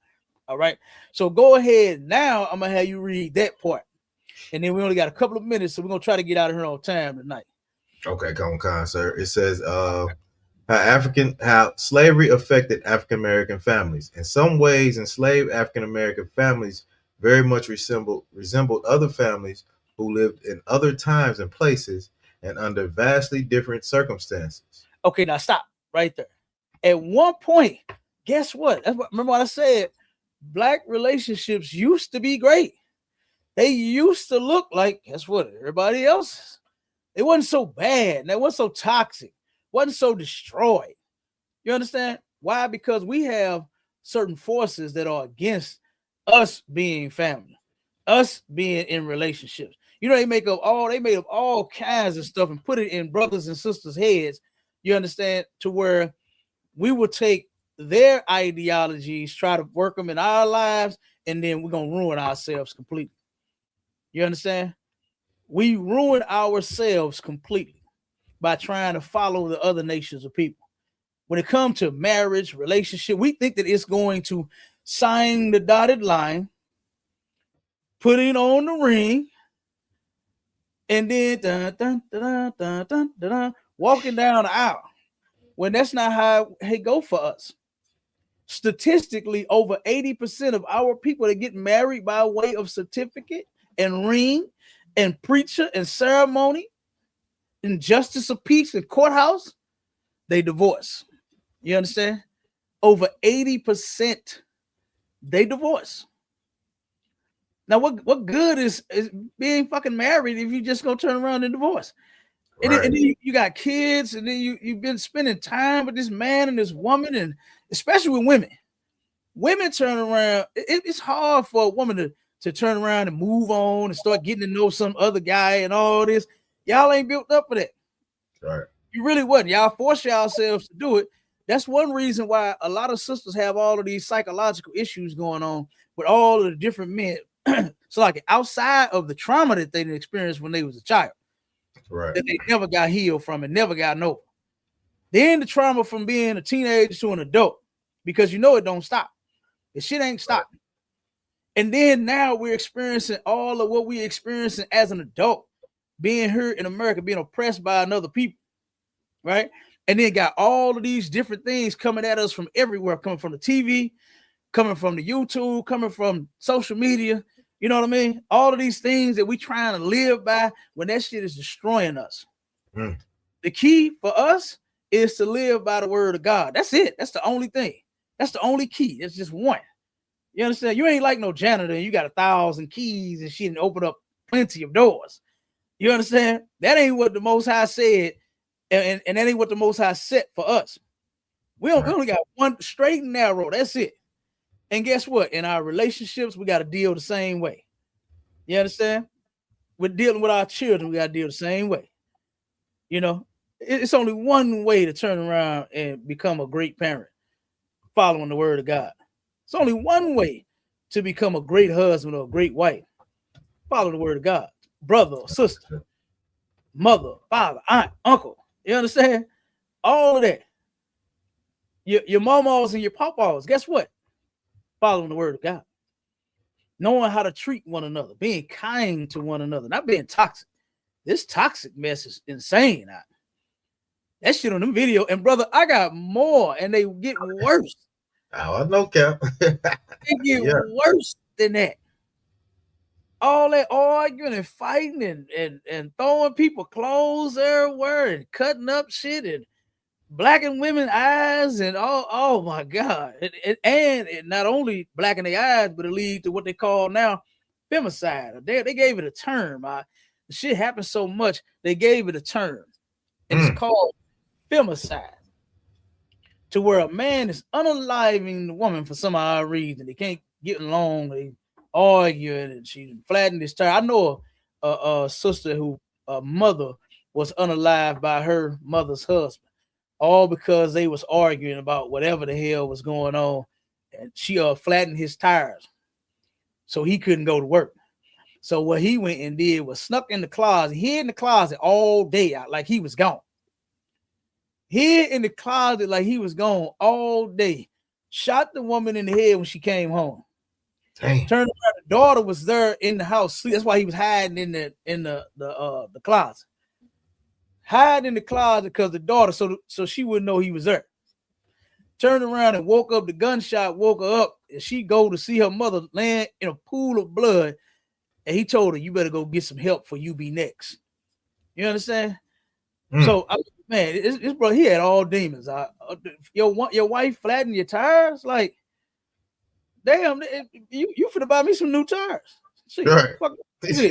All right. So go ahead. Now I'm gonna have you read that part. And then we only got a couple of minutes, so we're gonna try to get out of here on time tonight. Okay, Con, sir. It says how slavery affected African American families. In some ways, enslaved African American families very much resembled other families who lived in other times and places and under vastly different circumstances. Okay, now stop right there. At one point, guess what? Remember what I said? Black relationships used to be great. They used to look like, guess what? Everybody else. It wasn't so bad. It wasn't so toxic. Wasn't so destroyed. You understand? Why? Because we have certain forces that are against us being family, us being in relationships. They made up all kinds of stuff and put it in brothers and sisters' heads. You understand? To where we will take their ideologies, try to work them in our lives, and then we're gonna ruin ourselves completely. You understand? We ruin ourselves completely by trying to follow the other nations of people. When it comes to marriage, relationship, we think that it's going to sign the dotted line, putting on the ring, and then walking down the aisle. when that's not how it go for us. Statistically, over 80% of our people that get married by way of certificate and ring and preacher and ceremony and justice of peace and courthouse, they divorce. You understand? Over 80% they divorce. Now, what good is being fucking married if you just go turn around and divorce? And, Right. then you got kids, and then you've been spending time with this man and this woman, and especially with women. Women turn around. It's hard for a woman to turn around and move on and start getting to know some other guy and all this. Y'all ain't built up for that. Right. You really wasn't. Y'all force yourselves to do it. That's one reason why a lot of sisters have all of these psychological issues going on with all of the different men. So, like, outside of the trauma that they experienced when they was a child, Right. that they never got healed from and never got over. Then the trauma from being a teenager to an adult, because you know it don't stop. The shit ain't stopping. And then now we're experiencing all of what we're experiencing as an adult, being here in America, being oppressed by another people, right? And then got all of these different things coming at us from everywhere, coming from the TV, coming from the YouTube, coming from social media. You know what I mean? All of these things that we trying to live by, when that shit is destroying us. Mm. The key for us is to live by the word of God. That's it. That's the only thing. That's the only key. It's just one. You understand? You ain't like no janitor. You got 1,000 keys and shit and open up plenty of doors. You understand? That ain't what the Most High said, and that ain't what the Most High set for us. We only got one straight and narrow. That's it. And guess what? In our relationships, we got to deal the same way. You understand? We're dealing with our children. We got to deal the same way. You know, it's only one way to turn around and become a great parent, following the word of God. It's only one way to become a great husband or a great wife. Follow the word of God. Brother or sister, mother, father, aunt, uncle. You understand? All of that. Your mamas and your papas, guess what? Following the word of God. Knowing how to treat one another, being kind to one another, not being toxic. This toxic mess is insane. That shit on them video. And brother, I got more, and they get worse. Oh, I know, Cap. They get worse than that. All that arguing and fighting and throwing people clothes everywhere and cutting up shit and blacking women's eyes and oh my God. And it not only blacking their eyes, but it leads to what they call now femicide. They gave it a term. The shit happened so much, they gave it a term. And it's called femicide. To where a man is unaliving the woman for some odd reason. They can't get along. They arguing and she flattened his tire. I know a sister who mother was unalived by her mother's husband, all because they was arguing about whatever the hell was going on, and she flattened his tires, so he couldn't go to work. So what he went and did was snuck in the closet, hid in the closet all day, like he was gone. Hid in the closet like he was gone all day. Shot the woman in the head when she came home. Dang. Turned around, the daughter was there in the house. That's why he was hiding in the closet. Hiding in the closet because the daughter, so she wouldn't know he was there. Turned around and woke up. The gunshot woke her up, and she go to see her mother laying in a pool of blood. And he told her, "You better go get some help for you be next." You understand? So, man, this brother, he had all demons. Your wife flattened your tires, like, damn, you finna buy me some new tires. See, right. Fuck, you know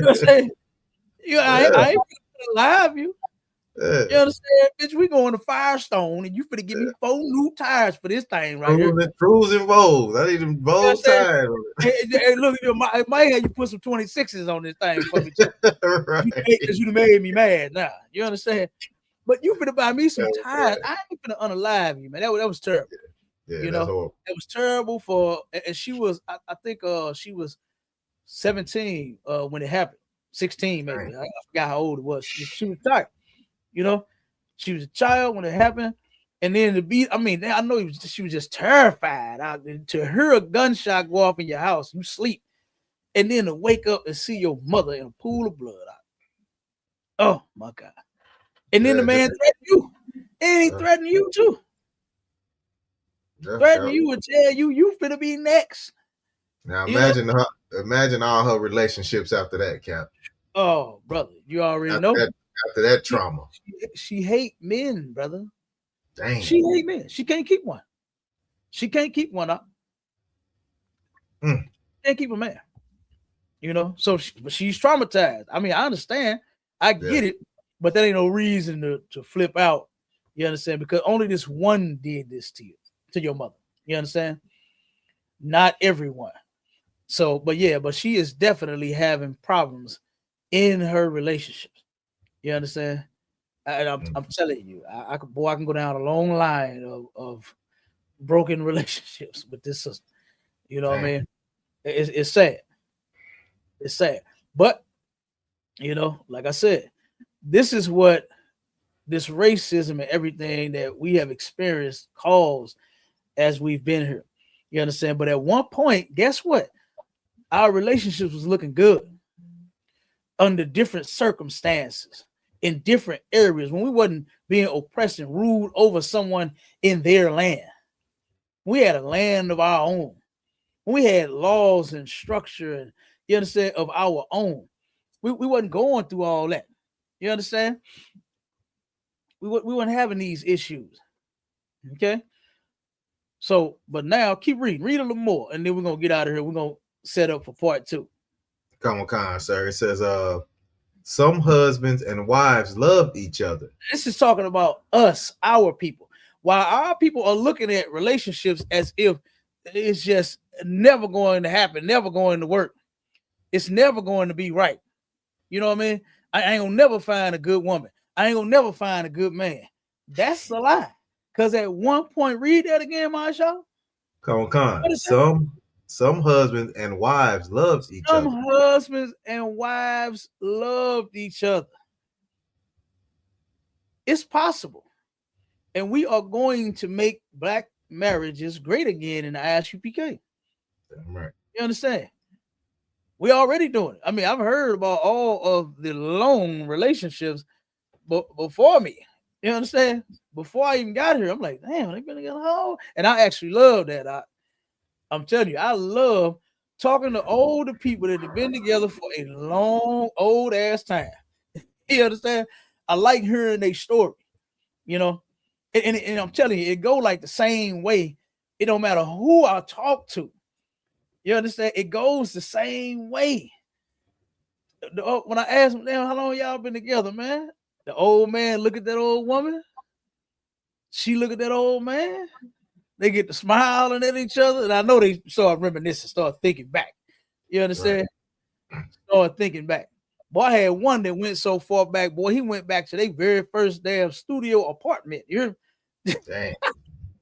what I'm saying? I ain't finna lie you. Yeah. You understand, bitch? We going to Firestone, and you finna give me 4 new tires for this thing right here. Cruising Vogues. I need them Vogue tires. Hey, look, I might have you put some 26s on this thing for me. Right. Because you made me mad now. You understand? But you finna buy me some tires. I ain't finna unalive you, man. That was terrible. Yeah, you know, it was terrible for, and she was, I think she was 17 when it happened. 16 maybe. Right. I forgot how old it was. She was tired. You know, she was a child when it happened. And then I know she was just terrified. To hear a gunshot go off in your house, you sleep, and then to wake up and see your mother in a pool of blood. Oh my God. And then the man threatened you. And he threatened you too. Threaten you and tell you finna be next. Now imagine all her relationships after that, Cap. Oh, brother, you already know. After that trauma. She hate men, brother. Dang. She hate men. She can't keep one. She can't keep one up. Can't keep a man. You know, so she's traumatized. I mean, I understand. I get it, but that ain't no reason to flip out. You understand? Because only this one did this to you, to your mother. You understand? Not everyone. So, but she is definitely having problems in her relationships. You understand? And I'm telling you, I can go down a long line of broken relationships with this sister. You know what I mean? It's sad. It's sad. But, you know, like I said, this is what this racism and everything that we have experienced caused as we've been here. You understand? But at one point, guess what? Our relationships was looking good under different circumstances in different areas when we wasn't being oppressed and ruled over someone in their land. We had a land of our own. We had laws and structure and, you understand, of our own. We wasn't going through all that. You understand? We weren't having these issues. Okay? So, but now keep reading. Read a little more, and then we're going to get out of here. We're going to set up for part 2. Come on, sir. It says, some husbands and wives loved each other. This is talking about us, our people. While our people are looking at relationships as if it's just never going to happen, never going to work. It's never going to be right. You know what I mean? I ain't gonna never find a good woman. I ain't gonna never find a good man. That's a lie. Because at one point, read that again, Marshall. Come on. Some husbands and wives loved each other. Some husbands and wives loved each other. It's possible. And we are going to make black marriages great again in the ISUPK. Right. You understand? We're already doing it. I mean, I've heard about all of the long relationships before me. You understand? Before I even got here, I'm like, damn, they've been together how? And I actually love that. I'm telling you, I love talking to older people that have been together for a long, old ass time. You understand? I like hearing their story, you know. And I'm telling you, it go like the same way. It don't matter who I talk to. You understand? It goes the same way. When I ask them, damn, how long y'all been together, man? The old man look at that old woman. She look at that old man. They get to smiling at each other. And I know they start reminiscing, start thinking back. You understand? Right. Start thinking back. Boy, I had one that went so far back, boy, he went back to their very first damn studio apartment. You hear me? Dang.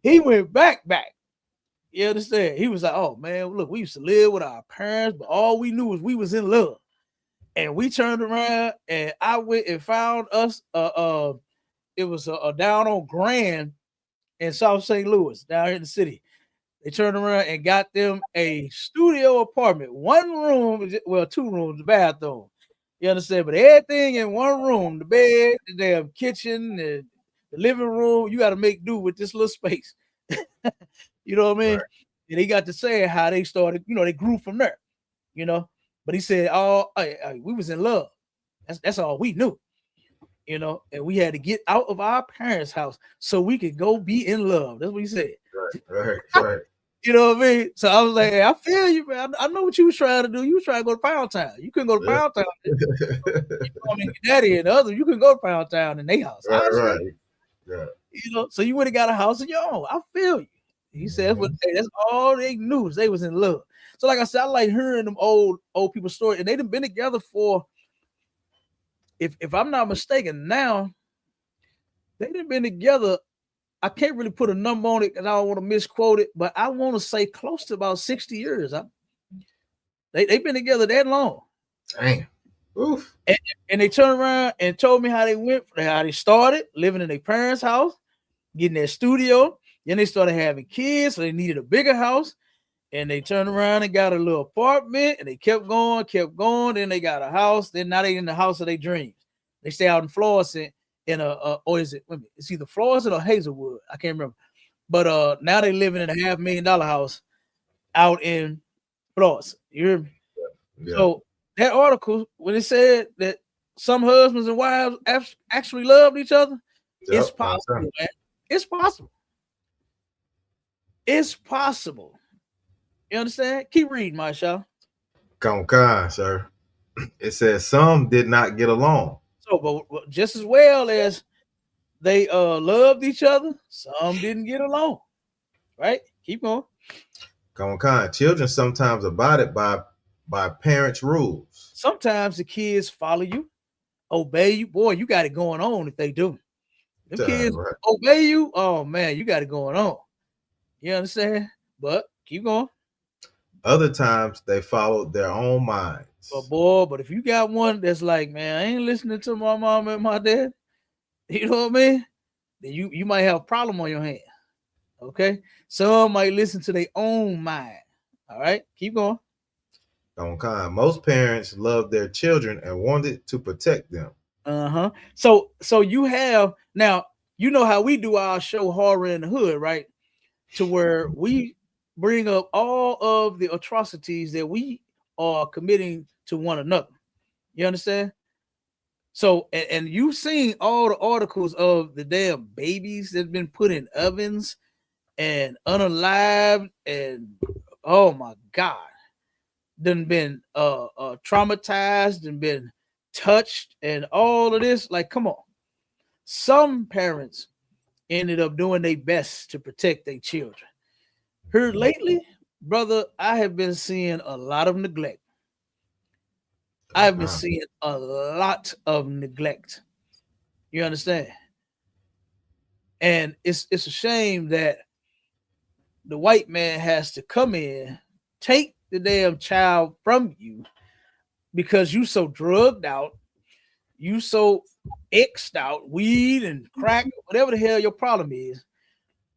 He went back. You understand? He was like, oh, man, look, we used to live with our parents, but all we knew was we was in love. And we turned around and I went and found us, it was down on Grand in South St. Louis, down here in the city. They turned around and got them a studio apartment, 1 room, well, 2 rooms, the bathroom. You understand? But everything in 1 room, the bed, the damn kitchen, the living room, you got to make do with this little space. You know what I mean? Right. And he got to say how they started, you know, they grew from there, you know. But he said, we was in love. That's all we knew, you know, and we had to get out of our parents' house so we could go be in love. That's what he said. Right. You know what I mean? So I was like, hey, I feel you, man. I know what you was trying to do. You was trying to go to Pound Town. You couldn't go to Pound Town. You know, I mean, your daddy and the other, you couldn't go to Pound Town in their house. Right. Yeah. You know, so you would have got a house of your own. I feel you. He said, that's all they knew. They was in love. So like I said, I like hearing them old people's story. And they've been together for, if I'm not mistaken, now, they've been together. I can't really put a number on it because I don't want to misquote it, but I want to say close to about 60 years. They've been together that long. Damn. Oof. And they turned around and told me how they started living in their parents' house, getting their studio. Then they started having kids, so they needed a bigger house. And they turned around and got a little apartment, and they kept going. Then they got a house. Then now they in the house of their dreams. They stay out in Florissant in or is it? It's either Florissant or Hazelwood. I can't remember. But now they living in a $500,000 house out in Florissant. You hear me? Yeah. So that article, when it said that some husbands and wives actually loved each other, it's possible, man. It's possible. It's possible. You understand? Keep reading, Marshall. Come on, sir. It says some did not get along. So, but just as well as they loved each other, some didn't get along. Right? Keep going. Come on. Children sometimes abided by parents' rules. Sometimes the kids follow you, obey you. Boy, you got it going on if they do. Them kids Right. obey you. Oh man, you got it going on. You understand? But keep going. Other times they followed their own minds. But if you got one that's like, man, I ain't listening to my mom and my dad, you know what I mean? Then you might have a problem on your hand. Okay? Some might listen to their own mind. All right, keep going. Okay. Most parents love their children and wanted to protect them. So you have now, you know how we do our show Horror in the Hood, right? To where we bring up all of the atrocities that we are committing to one another. You understand? So, and you've seen all the articles of the damn babies that have been put in ovens and unalived, and oh my God, done been traumatized and been touched and all of this. Like, come on. Some parents ended up doing their best to protect their children. Here lately, brother, I have been seeing a lot of neglect. I've been seeing a lot of neglect. You understand? And it's a shame that the white man has to come in, take the damn child from you because you so drugged out, you so X'd out, weed and crack, whatever the hell your problem is,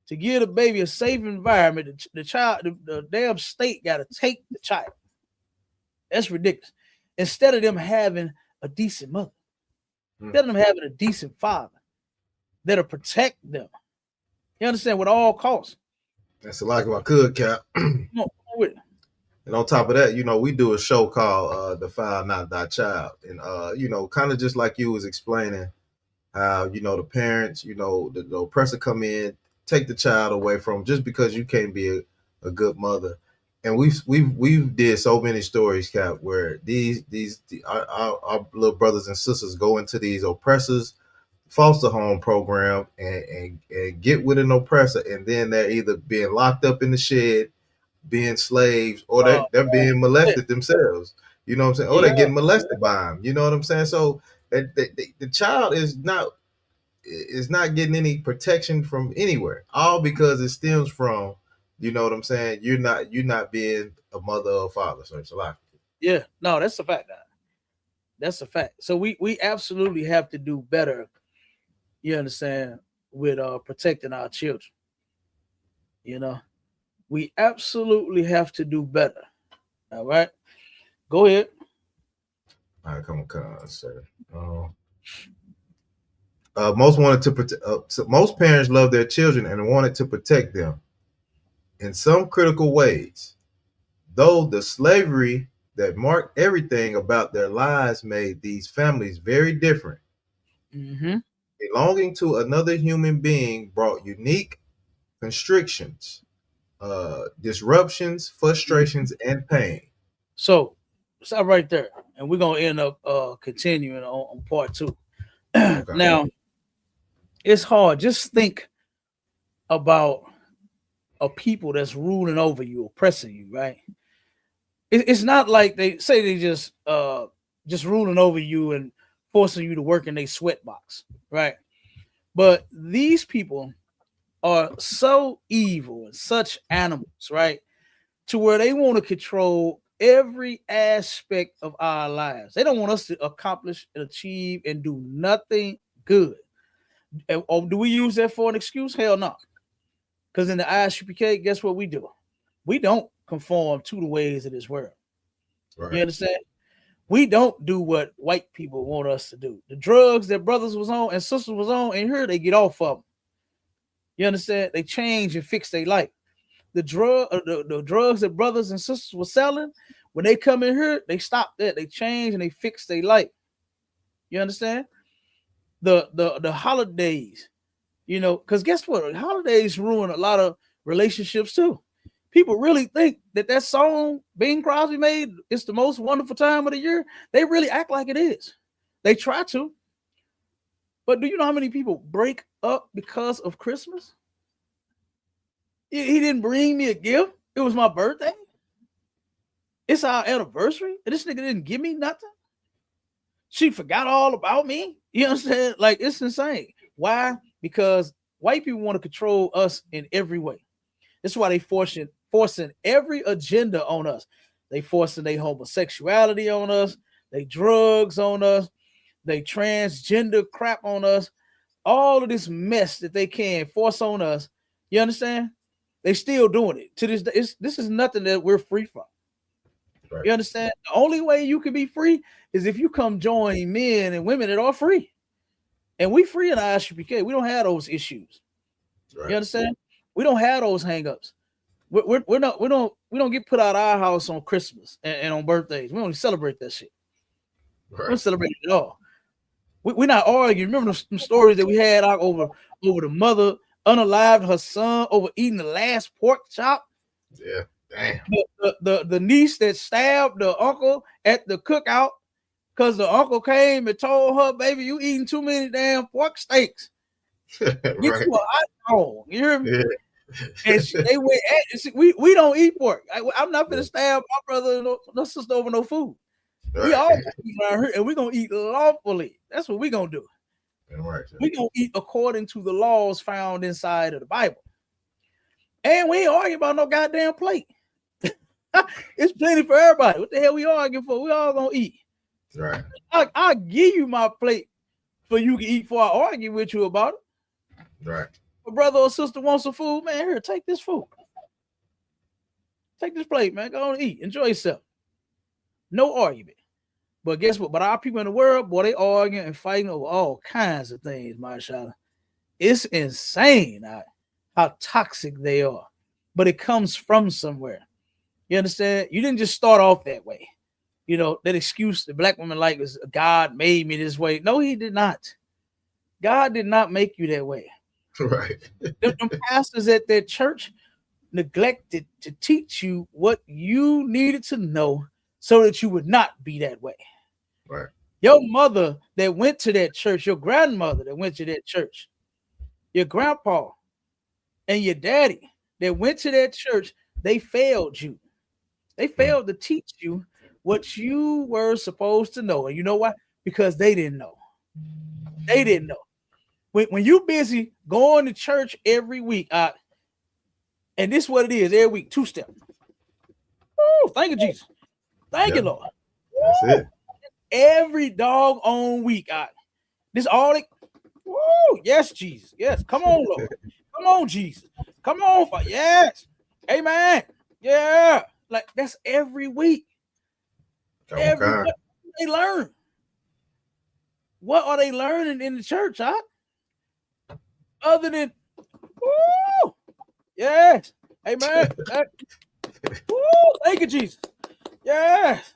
to give the baby a safe environment. The child, the damn state got to take the child. That's ridiculous. Instead of them having a decent mother, instead of them having a decent father that'll protect them. You understand? With all costs. That's a lot if I could, Cap. No, with it. And on top of that, we do a show called Defile Not Thy Child. And, kind of just like you was explaining how, the parents, the oppressor come in, take the child away from just because you can't be a good mother. And we've did so many stories, Cap, where our little brothers and sisters go into these oppressors foster home program and get with an oppressor, and then they're either being locked up in the shed, being slaves, or they're being molested themselves. You know what I'm saying? Or they're getting molested by them. You know what I'm saying? So the child is not getting any protection from anywhere, all because it stems from, you know what I'm saying, you're not being a mother or father. So it's a lot. Yeah, no, that's a fact. That's a fact. So we absolutely have to do better. You understand, with protecting our children. We absolutely have to do better. All right, go ahead. All right, come on, sir. Most wanted to protect. Most parents love their children and wanted to protect them in some critical ways. Though the slavery that marked everything about their lives made these families very different. Belonging to another human being brought unique constrictions, disruptions, frustrations, and pain. So stop right there, and we're gonna end up continuing on part 2. Okay. Now, it's hard. Just think about a people that's ruling over you, oppressing you, right? It's not like they say they just ruling over you and forcing you to work in a sweat box, right? But these people are so evil and such animals, right? To where they want to control every aspect of our lives. They don't want us to accomplish and achieve and do nothing good. Or do we use that for an excuse? Hell no. Because in the ISUPK, guess what we do? We don't conform to the ways of this world. Right. You understand? We don't do what white people want us to do. The drugs that brothers was on and sisters was on, and here they get off of them. You understand? They change and fix their life. The drugs that brothers and sisters were selling, when they come in here, they stop that. They change and they fix their life. You understand? The holidays, you know, because guess what? Holidays ruin a lot of relationships too. People really think that song Bing Crosby made is the most wonderful time of the year. They really act like it is. They try to. But do you know how many people break up because of Christmas? He didn't bring me a gift. It was my birthday. It's our anniversary. And this nigga didn't give me nothing. She forgot all about me. You understand? Like, it's insane. Why? Because white people want to control us in every way. That's why they forcing every agenda on us. They forcing their homosexuality on us. They drugs on us. They transgender crap on us. All of this mess that they can force on us. You understand? They still doing it to this day. This is nothing that we're free from. Right. You understand? The only way you can be free is if you come join men and women that are free. And we free in ISUPK. We don't have those issues. Right. You understand? We don't have those hangups. We don't get put out of our house on Christmas and on birthdays. We don't celebrate that shit. Right. We don't celebrate it at all. We're not arguing. Remember some stories that we had out over the mother unalived her son over eating the last pork chop? Yeah, damn. The niece that stabbed the uncle at the cookout because the uncle came and told her, baby, you eating too many damn pork steaks. Right. Get you a hot dog. You hear me? Yeah. And they went at we don't eat pork. I'm not gonna stab my brother and no sister over no food. Right. We all eat around here and we're gonna eat lawfully. That's what we're gonna do. Right. We're gonna eat according to the laws found inside of the Bible. And we ain't arguing about no goddamn plate. It's plenty for everybody. What the hell we arguing for? We all gonna eat. Right. I'll give you my plate for you can eat before I argue with you about it. Right. A brother or sister wants some food, man, here, take this food. Take this plate, man. Go on and eat. Enjoy yourself. No argument. But guess what? But our people in the world, boy, they arguing and fighting over all kinds of things, mashallah. It's insane how toxic they are. But it comes from somewhere. You understand? You didn't just start off that way. You know, that excuse the black woman like is God made me this way. No, he did not. God did not make you that way. Right. Them pastors at their church neglected to teach you what you needed to know so that you would not be that way. Right. Your mother that went to that church, your grandmother that went to that church, your grandpa and your daddy that went to that church, they failed you. They failed to teach you what you were supposed to know. And you know why? Because they didn't know. They didn't know. When you busy going to church every week, and this is what it is every week, 2-step. Oh, thank you, Jesus. Thank you, Lord. That's it. Every doggone week, this all it. Woo, yes, Jesus. Yes, come on, Lord. Come on, Jesus. Come on, yes. Amen. Yeah. Like that's every week. Every week they learn. What are they learning in the church, other than, woo, yes, amen. Woo, thank you, Jesus. Yes.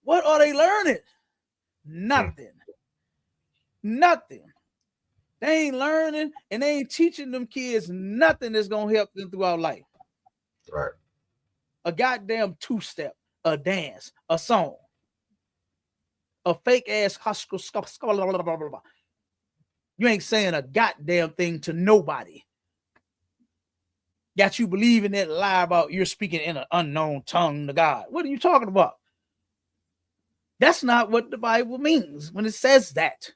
What are they learning? Nothing. Nothing. They ain't learning and they ain't teaching them kids nothing that's gonna help them throughout life. Right. A goddamn 2-step, a dance, a song, a fake ass hustle. You ain't saying a goddamn thing to nobody. Got you believing that lie about you're speaking in an unknown tongue to God. What are you talking about? That's not what the Bible means when it says that.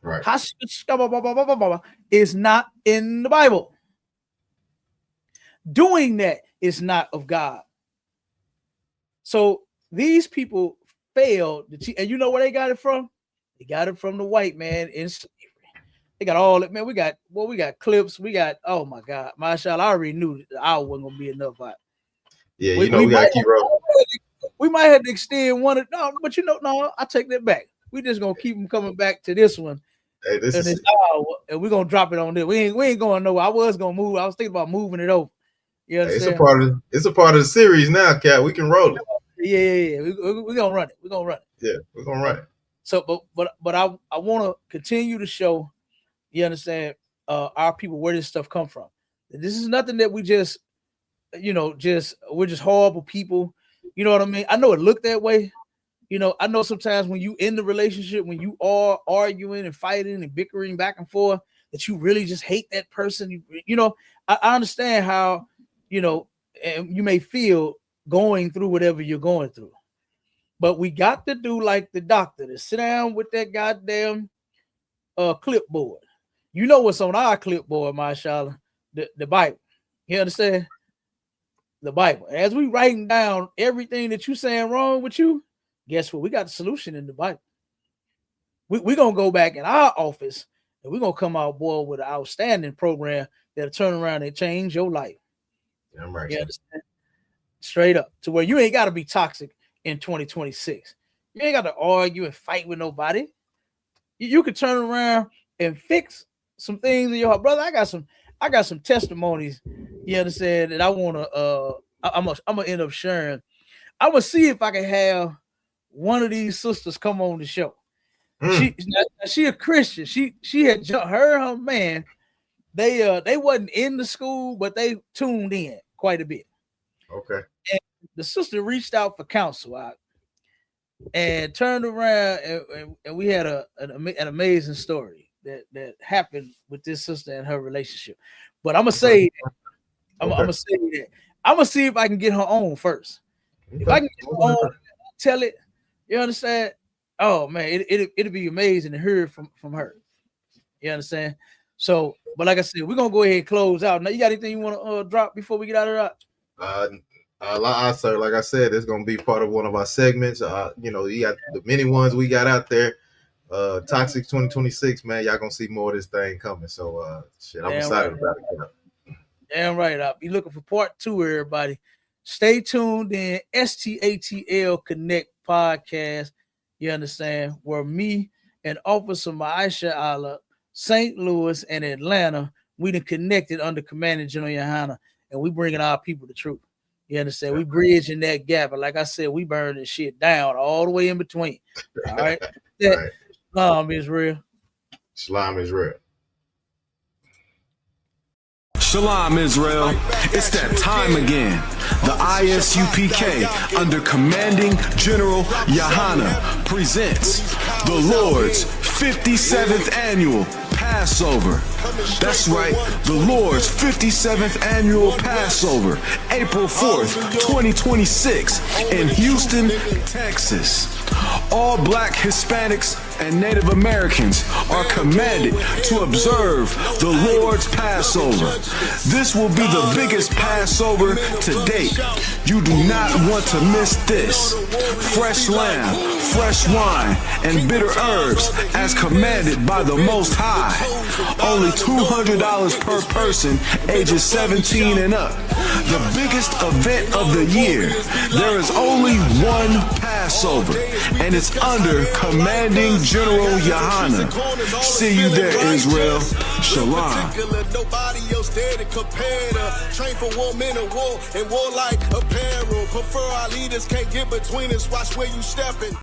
Right. Is not in the Bible. Doing that is not of God. So these people failed to teach, and you know where they got it from? They got it from the white man in slavery. They got all that, man. We got clips. We got, oh my God, mashallah. I already knew the hour wasn't gonna be enough. Yeah, we gotta keep rolling. we might have to extend one. No, but no, I take that back. We just gonna keep them coming back to this one. Hey, this is and we're gonna drop it on there. We ain't going nowhere. I was gonna move. I was thinking about moving it over. You understand? It's a part of the series now, Cat. We can roll it. Yeah. We're gonna run it. We're gonna run it. Yeah, we're gonna run it. So, but I want to continue to show, you understand, our people where this stuff come from. This is nothing that we just, we're just horrible people. You know what I mean? I know it looked that way. I know sometimes when you in the relationship, when you are arguing and fighting and bickering back and forth, that you really just hate that person. I understand how, and you may feel going through whatever you're going through. But we got to do like the doctor, to sit down with that goddamn clipboard. You know what's on our clipboard, mashallah? The Bible. You understand? The Bible. As we writing down everything that you saying wrong with you, guess what? We got the solution in the Bible. We're going to go back in our office and we're going to come out, boy, with an outstanding program that'll turn around and change your life. Yeah, I'm right. You understand? Straight up. To where you ain't got to be toxic in 2026. You ain't got to argue and fight with nobody. You could turn around and fix some things in your heart. Brother, I got some testimonies, you understand, that I want to I'm gonna end up sharing. I'm gonna see if I can have one of these sisters come on the show. She a Christian. She had her man. They wasn't in the school, but they tuned in quite a bit. Okay. And the sister reached out for counsel and turned around, and we had an amazing story that happened with this sister and her relationship. But I'm gonna say that. I'm gonna say that. I'm gonna see if I can get her on first. Okay. If I can get her on, tell it. You understand? Oh man, it'll be amazing to hear from her. You understand? So, but like I said, we're gonna go ahead and close out. Now, you got anything you want to drop before we get out of that? Sir, like I said, it's gonna be part of one of our segments. You got the many ones we got out there. Toxic 2026, man. Y'all gonna see more of this thing coming. So I'm excited about it. Damn right. I'll be looking for part 2, everybody. Stay tuned in. STATL Connect podcast. You understand? Where me and Officer Maisha Allah, St. Louis and Atlanta, we done connected under Commanding General Yohana, and we bringing our people the truth. You understand? We bridging that gap. And like I said, we burning shit down all the way in between. All right. Right. Islam is real. Islam is real. Shalom, Israel. It's that time again. The ISUPK, under Commanding General Yohana, presents the Lord's 57th Annual Passover. That's right, the Lord's 57th Annual Passover, April 4th, 2026, in Houston, Texas. All Black, Hispanics, and Native Americans are commanded to observe the Lord's Passover. This will be the biggest Passover to date. You do not want to miss this. Fresh lamb, fresh wine, and bitter herbs as commanded by the Most High. Only $200 per person, ages 17 and up. The biggest event of the year. There is only one Passover, and it's under Commanding General Yohana. See you there, Israel. Shalom. Nobody else there to compare to. Train for war, men of war, and warlike apparel. Prefer our leaders, can't get between us. Watch where you stepping.